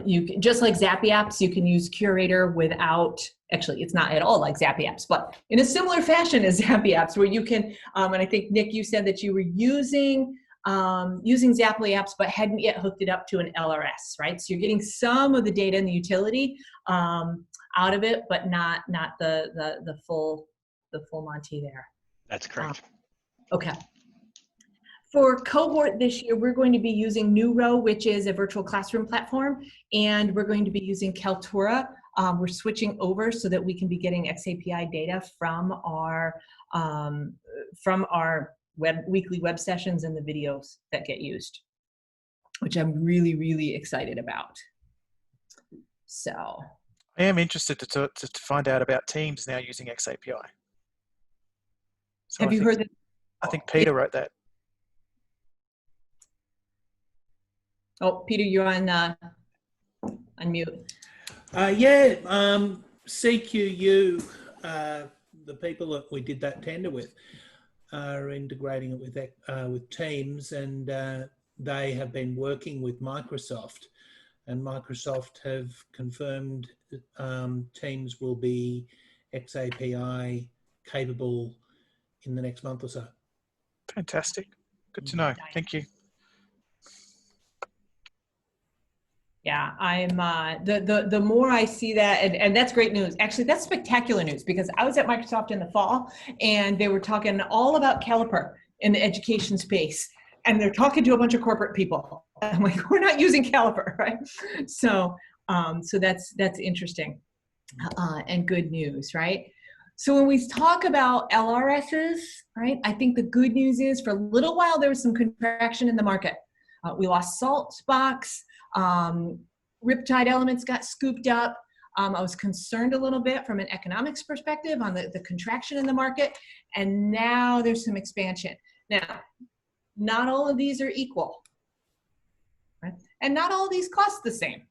You can, just like Zappy apps, you can use Curator without, actually it's not at all like Zappy apps, but in a similar fashion as Zappy apps where you can, and I think Nick, you said that you were using Zappy apps but hadn't yet hooked it up to an LRS, right? So you're getting some of the data and the utility out of it, but not the full Monty there. That's correct. Okay. For cohort this year, we're going to be using Neuro, which is a virtual classroom platform, and we're going to be using Kaltura. We're switching over so that we can be getting XAPI data from our weekly web sessions and the videos that get used, which I'm really, really excited about. So I am interested to find out about Teams now using XAPI. So have you heard that? I think Peter wrote that. Oh, Peter, you're on mute. Yeah, CQU, the people that we did that tender with, are integrating it with Teams, and they have been working with Microsoft, and Microsoft have confirmed Teams will be XAPI capable in the next month or so. Fantastic. Good to know. Thank you. Yeah, I'm the more I see that, and that's great news. Actually, that's spectacular news because I was at Microsoft in the fall and they were talking all about Caliper in the education space, and they're talking to a bunch of corporate people. I'm like, we're not using Caliper, right? So so that's interesting and good news, right? So when we talk about LRSs, right, I think the good news is for a little while there was some contraction in the market. We lost Saltbox. Riptide Elements got scooped up. I was concerned a little bit from an economics perspective on the contraction in the market, and now there's some expansion. Now, not all of these are equal, right? And not all of these cost the same.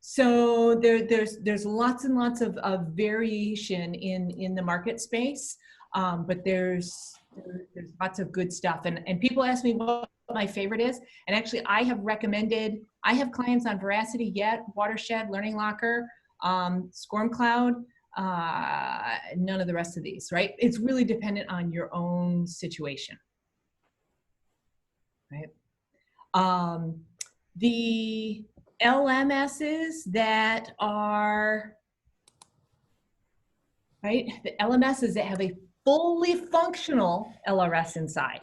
So there's lots and lots of variation in the market space, but there's lots of good stuff. And people ask me what my favorite is, and actually I have clients on Veracity, Yet, Watershed, Learning Locker, Scorm Cloud, none of the rest of these, right? It's really dependent on your own situation, right? The LMSs that are, right, the LMSs that have a fully functional LRS inside,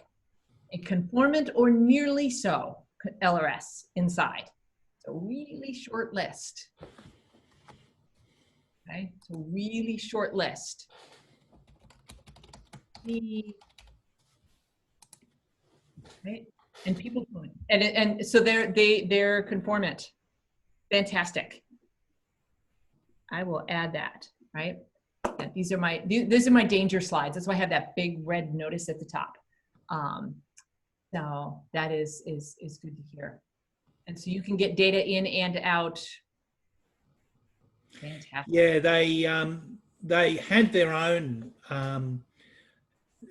a conformant or nearly so LRS inside. It's a really short list. Okay, it's a really short list. Right, and people, and so they're conformant. Fantastic. I will add that. Right. Yeah, these are my danger slides. That's why I have that big red notice at the top. So that is good to hear. And so you can get data in and out. Fantastic. Yeah, they had their own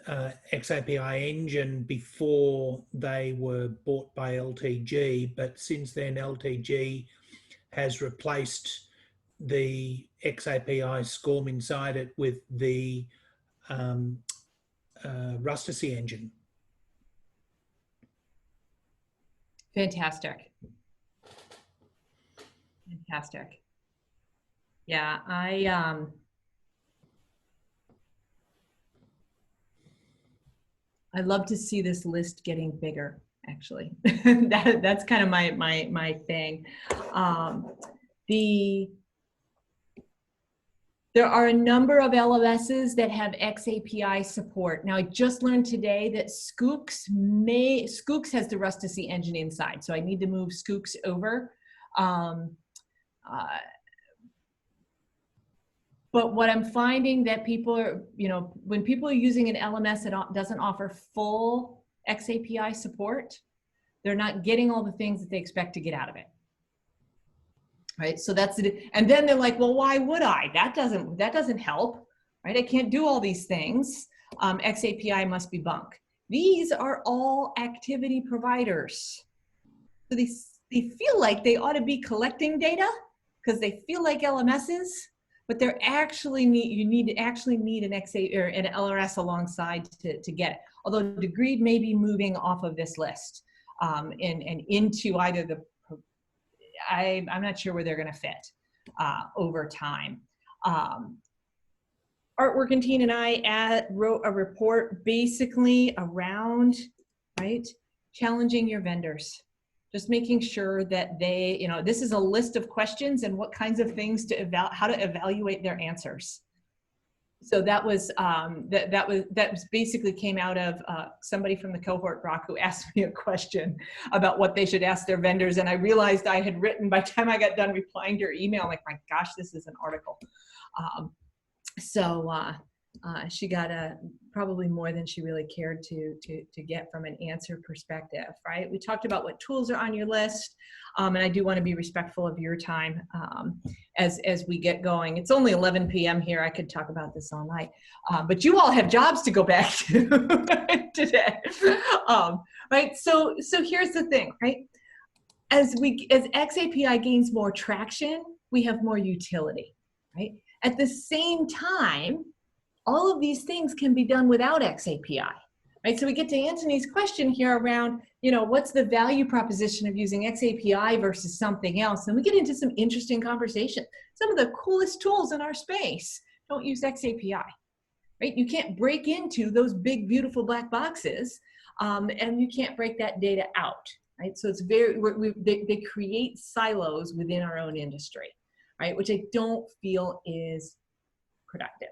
XAPI engine before they were bought by LTG, but since then LTG has replaced the XAPI SCORM inside it with the Rustici engine. Fantastic. Fantastic. Yeah, I love to see this list getting bigger, actually. That's kind of my thing. There are a number of LMSs that have XAPI support. Now, I just learned today that Skooks has the Rustici engine inside, so I need to move Skooks over. But what I'm finding that people are, when people are using an LMS that doesn't offer full XAPI support, they're not getting all the things that they expect to get out of it. Right, so that's it. And then they're like, well, why would I? That doesn't help, right? I can't do all these things. XAPI must be bunk. These are all activity providers. So they feel like they ought to be collecting data because they feel like LMSs, but they're actually you need an XA or an LRS alongside to get it. Although Degreed may be moving off of this list and into either the, I'm not sure where they're going to fit over time. Artwork and Teen and I wrote a report basically around, right, challenging your vendors. Just making sure that they, this is a list of questions and what kinds of things how to evaluate their answers. So that was basically came out of somebody from the cohort, Brock, who asked me a question about what they should ask their vendors, and I realized I had written, by the time I got done replying to your email, I'm like, my gosh, this is an article. She got probably more than she really cared to get from an answer perspective, right? We talked about what tools are on your list, and I do want to be respectful of your time as we get going. It's only 11 p.m. here. I could talk about this all night, but you all have jobs to go back to today, right? So here's the thing, right? As XAPI gains more traction, we have more utility, right? At the same time, all of these things can be done without XAPI, right? So we get to Anthony's question here around, what's the value proposition of using XAPI versus something else? And we get into some interesting conversation. Some of the coolest tools in our space don't use XAPI, right? You can't break into those big, beautiful black boxes, and you can't break that data out, right? So it's they create silos within our own industry, right? Which I don't feel is productive.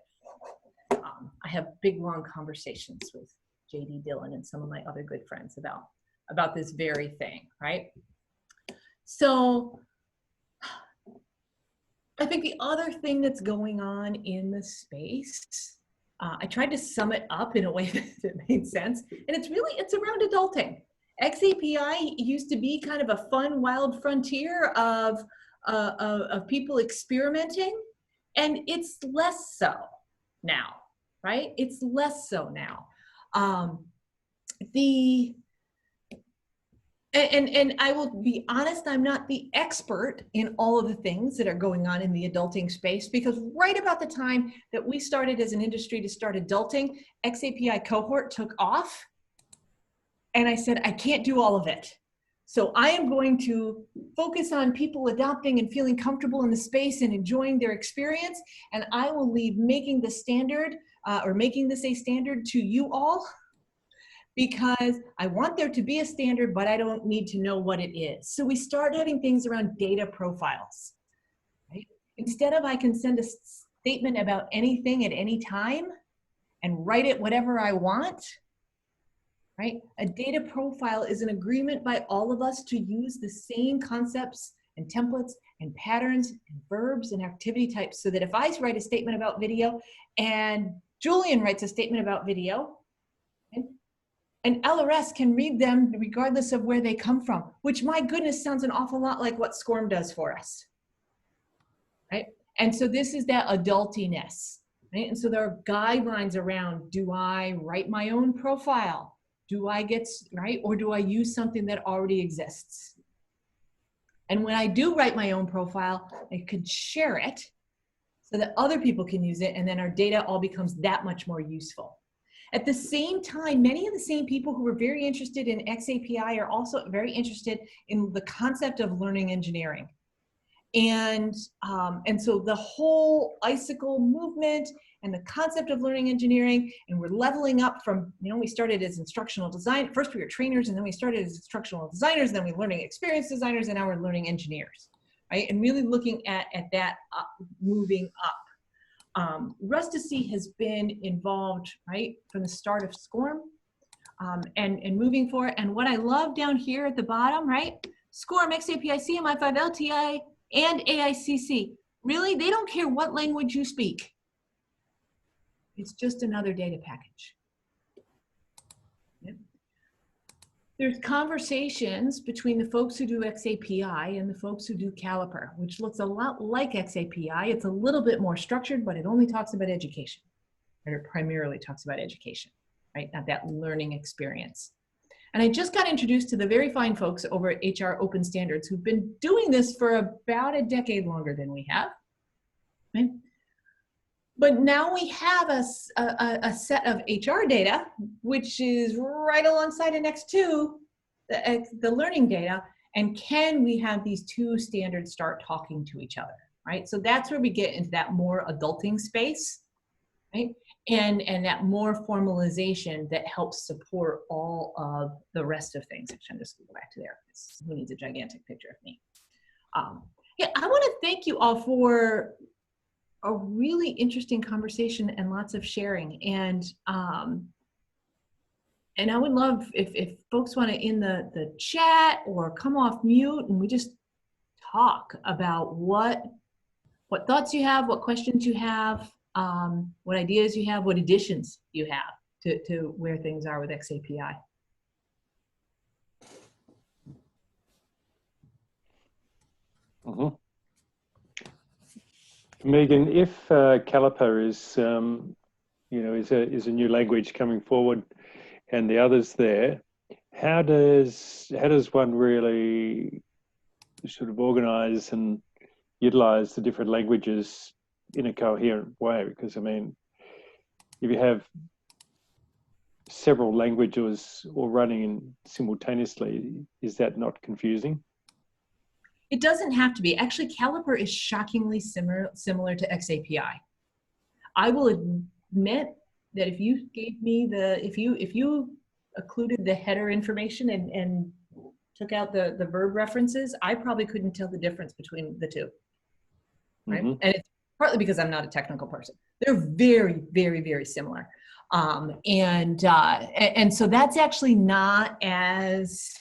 I have big, long conversations with JD Dillon and some of my other good friends about this very thing, right? So I think the other thing that's going on in the space, I tried to sum it up in a way that made sense, and it's around adulting. XAPI used to be kind of a fun, wild frontier of people experimenting, and it's less so now. Right? It's less so now. And I will be honest, I'm not the expert in all of the things that are going on in the adulting space, because right about the time that we started as an industry to start adulting, XAPI cohort took off. And I said, I can't do all of it. So I am going to focus on people adopting and feeling comfortable in the space and enjoying their experience. And I will leave making the standard or making this a standard to you all, because I want there to be a standard, but I don't need to know what it is. So we start having things around data profiles, right? Instead of I can send a statement about anything at any time and write it whatever I want, right? A data profile is an agreement by all of us to use the same concepts and templates and patterns and verbs and activity types, so that if I write a statement about video and Julian writes a statement about video, and LRS can read them regardless of where they come from, which, my goodness, sounds an awful lot like what SCORM does for us, right? And so this is that adultiness, right? And so there are guidelines around, do I write my own profile? Do I get, right? Or do I use something that already exists? And when I do write my own profile, I could share it so that other people can use it, and then our data all becomes that much more useful. At the same time, many of the same people who are very interested in XAPI are also very interested in the concept of learning engineering. And so the whole Icicle movement and the concept of learning engineering, and we're leveling up from, we started as instructional design. First we were trainers, and then we started as instructional designers, and then we were learning experience designers, and now we're learning engineers, right? And really looking at that moving up. Rustici has been involved, right, from the start of SCORM, and moving forward. And what I love down here at the bottom, right, SCORM, XAPI, CMI5, LTI, and AICC. Really, they don't care what language you speak. It's just another data package. Yep. There's conversations between the folks who do XAPI and the folks who do Caliper, which looks a lot like XAPI. It's a little bit more structured, but it only talks about education, or it primarily talks about education, right? Not that learning experience. And I just got introduced to the very fine folks over at HR Open Standards who've been doing this for about a decade longer than we have, right? But now we have a set of HR data, which is right alongside and next to the learning data. And can we have these two standards start talking to each other, right? So that's where we get into that more adulting space, right? And that more formalization that helps support all of the rest of things. Actually, I'm just gonna go back to there. Who needs a gigantic picture of me? Yeah, I want to thank you all for a really interesting conversation and lots of sharing. And I would love if folks want to in the chat or come off mute and we just talk about what thoughts you have, what questions you have, what ideas you have, what additions you have to where things are with XAPI. Mm-hmm. Megan, if Caliper is, is a new language coming forward, and the others there, how does one really sort of organise and utilise the different languages in a coherent way? Because I mean, if you have several languages all running simultaneously, is that not confusing? It doesn't have to be. Actually, Caliper is shockingly similar to XAPI. I will admit that if you gave me if you occluded the header information and took out the verb references, I probably couldn't tell the difference between the two. Right? Mm-hmm. And it's partly because I'm not a technical person. They're very, very, very similar. And so that's actually not as...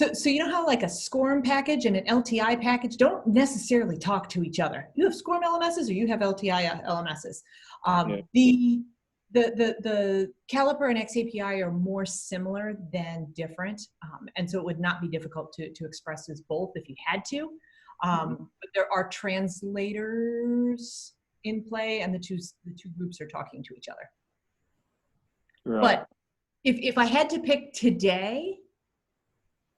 So you know how like a SCORM package and an LTI package don't necessarily talk to each other. You have SCORM LMSs or you have LTI LMSs. The Caliper and XAPI are more similar than different. And so it would not be difficult to express as both if you had to. But there are translators in play, and the two groups are talking to each other. Right. But if I had to pick today,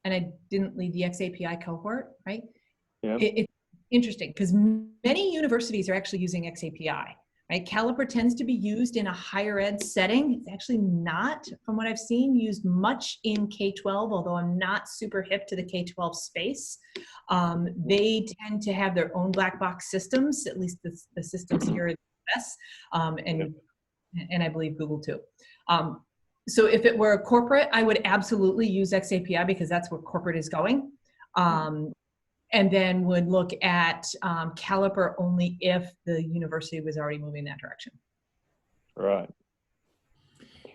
and I didn't lead the XAPI cohort, right? Yeah. It's interesting because many universities are actually using XAPI, right? Caliper tends to be used in a higher ed setting. It's actually not, from what I've seen, used much in K-12, although I'm not super hip to the K-12 space. They tend to have their own black box systems, at least the systems here in the US, and I believe Google too. So if it were a corporate, I would absolutely use XAPI because that's where corporate is going. And then would look at Caliper only if the university was already moving that direction. Right.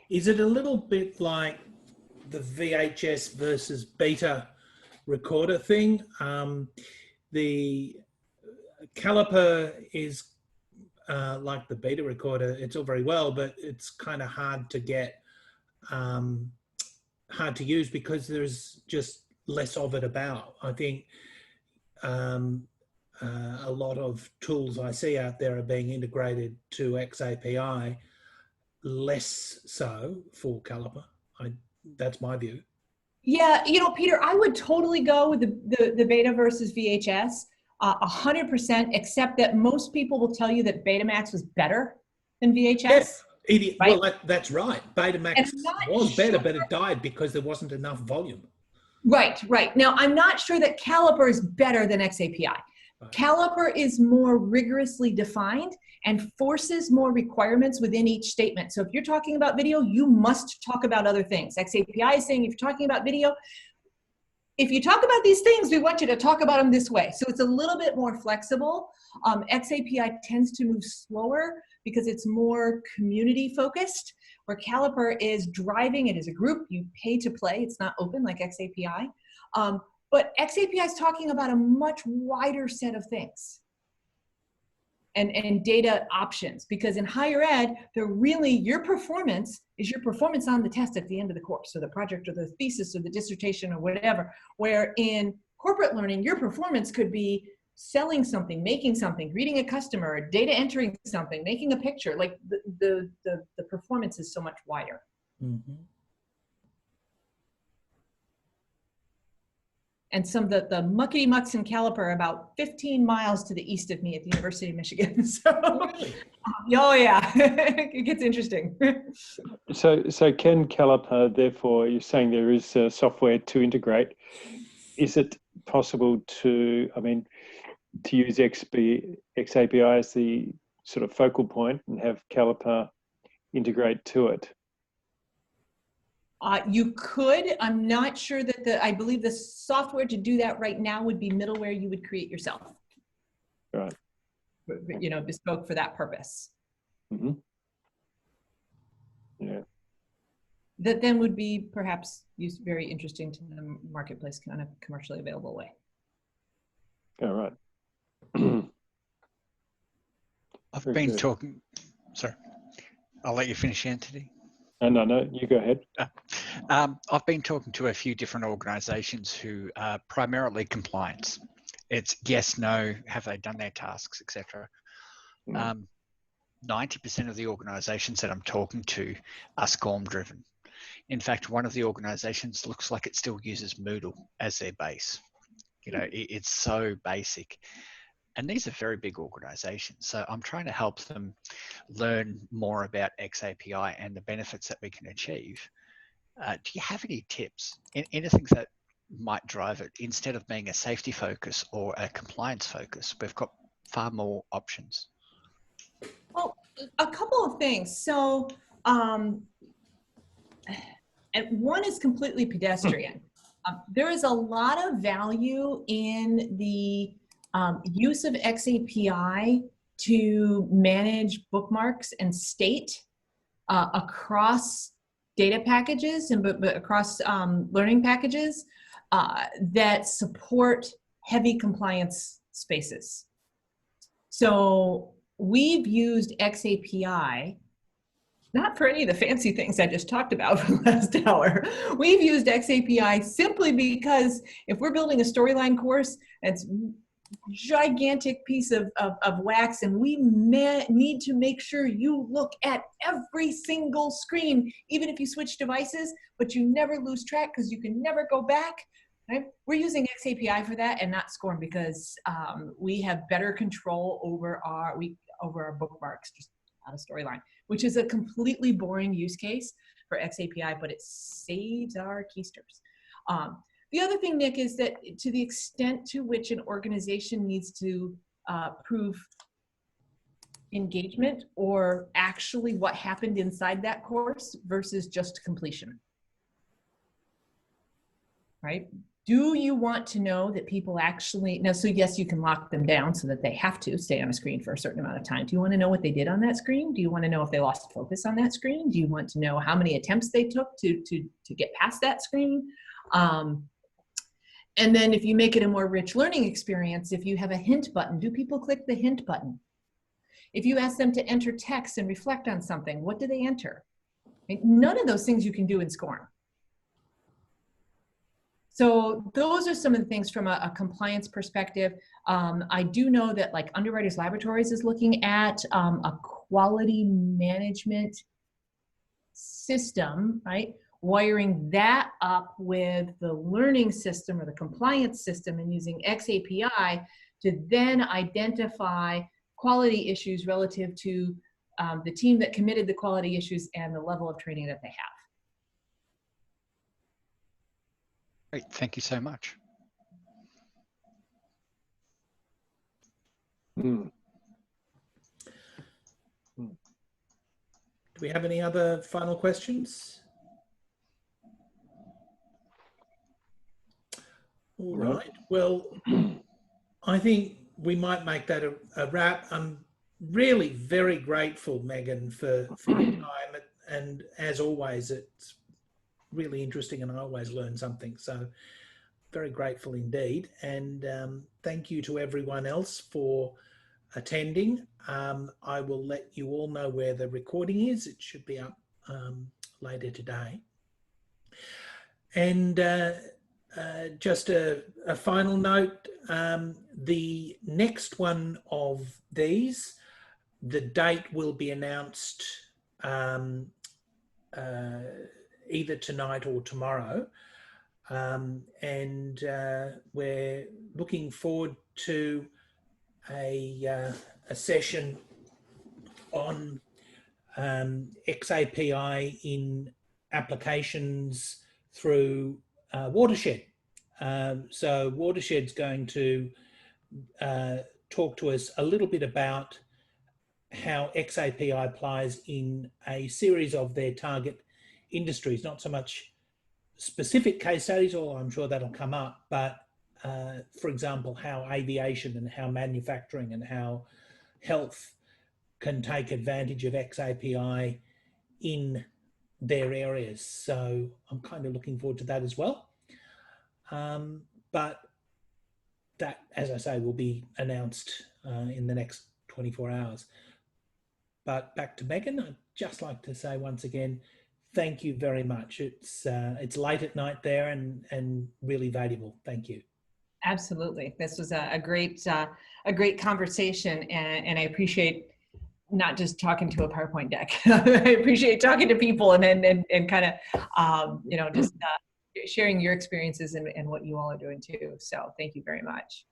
Is it a little bit like the VHS versus beta recorder thing? The Caliper is like the beta recorder. It's all very well, but it's kind of hard to get, hard to use because there's just less of it about. I think a lot of tools I see out there are being integrated to XAPI, less so for Caliper. That's my view. Yeah, you know, Peter, I would totally go with the beta versus VHS, 100%, except that most people will tell you that Betamax was better than VHS. Yeah, right? Well, that's right. Betamax was better, but it died because there wasn't enough volume. Right, right. Now, I'm not sure that Caliper is better than XAPI. Right. Caliper is more rigorously defined and forces more requirements within each statement. So if you're talking about video, you must talk about other things. XAPI is saying if you're talking about video, if you talk about these things, we want you to talk about them this way. So it's a little bit more flexible. XAPI tends to move slower because it's more community focused, where Caliper is driving it as a group. You pay to play. It's not open like XAPI. But XAPI is talking about a much wider set of things and data options, because in higher ed, they're really, your performance is your performance on the test at the end of the course, or the project or the thesis or the dissertation or whatever, where in corporate learning, your performance could be selling something, making something, greeting a customer, data entering something, making a picture. Like the performance is so much wider. Mm-hmm. And some of the muckety mucks in Caliper are about 15 miles to the east of me at the University of Michigan. So, oh yeah, it gets interesting. So can Caliper, therefore, you're saying there is software to integrate. Is it possible to, I mean, to use XAPI as the sort of focal point and have Caliper integrate to it? You could. I'm not sure that I believe the software to do that right now would be middleware you would create yourself. Right. You know, bespoke for that purpose. Mm-hmm. Yeah. That then would be perhaps very interesting to the marketplace kind of commercially available way. All right. I've Very been good. talking, sorry, I'll let you finish, Anthony. No, you go ahead. I've been talking to a few different organisations who are primarily compliance. It's yes, no, have they done their tasks, etc. 90% of the organisations that I'm talking to are SCORM driven. In fact, one of the organisations looks like it still uses Moodle as their base. You know, it's so basic. And these are very big organizations. So I'm trying to help them learn more about XAPI and the benefits that we can achieve. Do you have any tips? Anything that might drive it instead of being a safety focus or a compliance focus? We've got far more options. Well, a couple of things. So, and one is completely pedestrian. There is a lot of value in the use of XAPI to manage bookmarks and state across data packages and but across learning packages that support heavy compliance spaces. So we've used XAPI, not for any of the fancy things I just talked about for the last hour. We've used XAPI simply because if we're building a storyline course, it's gigantic piece of wax, and we need to make sure you look at every single screen, even if you switch devices, but you never lose track because you can never go back. Right? We're using XAPI for that and not SCORM because we have better control over our bookmarks, just out of storyline, which is a completely boring use case for XAPI, but it saves our keysters. The other thing, Nick, is that to the extent to which an organization needs to prove engagement or actually what happened inside that course versus just completion, right? Do you want to know that people actually, now, so yes, you can lock them down so that they have to stay on a screen for a certain amount of time. Do you want to know what they did on that screen? Do you want to know if they lost focus on that screen? Do you want to know how many attempts they took to get past that screen? And then if you make it a more rich learning experience, if you have a hint button, do people click the hint button? If you ask them to enter text and reflect on something, what do they enter? Right? None of those things you can do in SCORM. So those are some of the things from a compliance perspective. I do know that like Underwriters Laboratories is looking at a quality management system, right? Wiring that up with the learning system or the compliance system and using XAPI to then identify quality issues relative to the team that committed the quality issues and the level of training that they have. Great, thank you so much. Mm. Do we have any other final questions? All right. Well, I think we might make that a wrap. I'm really very grateful, Megan, for your time. And as always, it's really interesting and I always learn something. So very grateful indeed. And thank you to everyone else for attending. I will let you all know where the recording is. It should be up later today. And just a final note, the next one of these, the date will be announced either tonight or tomorrow. And we're looking forward to a session on XAPI in applications through Watershed. So Watershed's going to talk to us a little bit about how XAPI applies in a series of their target industries, not so much specific case studies, although I'm sure that'll come up, but for example, how aviation and how manufacturing and how health can take advantage of XAPI in their areas. So I'm kind of looking forward to that as well. But that, as I say, will be announced in the next 24 hours. But back to Megan, I'd just like to say once again, thank you very much. It's late at night there and really valuable. Thank you. Absolutely. This was a great conversation, and I appreciate not just talking to a PowerPoint deck. I appreciate talking to people and kind of, you know, just sharing your experiences and what you all are doing too. So thank you very much.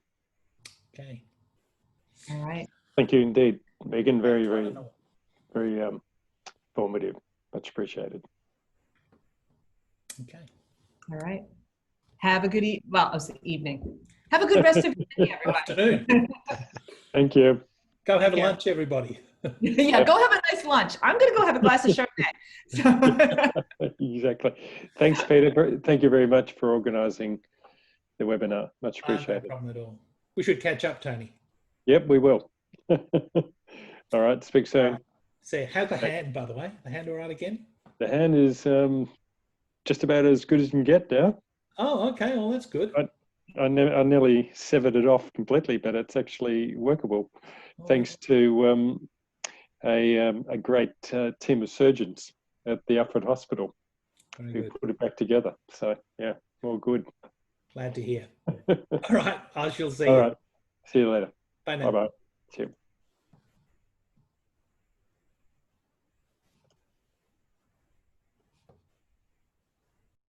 Okay. All right. Thank you indeed, Megan. Very, very, very informative. Much appreciated. Okay. All right. Have a good evening. Have a good rest of your day, everybody. Afternoon. Thank you. Go have a lunch, everybody. Yeah, go have a nice lunch. I'm going to go have a glass of Chardonnay. So. Exactly. Thanks, Peter. Thank you very much for organising the webinar. Much appreciated. No problem at all. We should catch up, Tony. Yep, we will. All right, speak soon. So how's the hand, by the way? The hand all right again? The hand is just about as good as you can get now. Oh, okay. Well, that's good. I nearly severed it off completely, but it's actually workable, thanks to a great team of surgeons at the Alfred Hospital who put it back together. So, yeah, all good. Glad to hear. All right. I shall see you. All right. See you later. Bye now. Bye-bye. See you.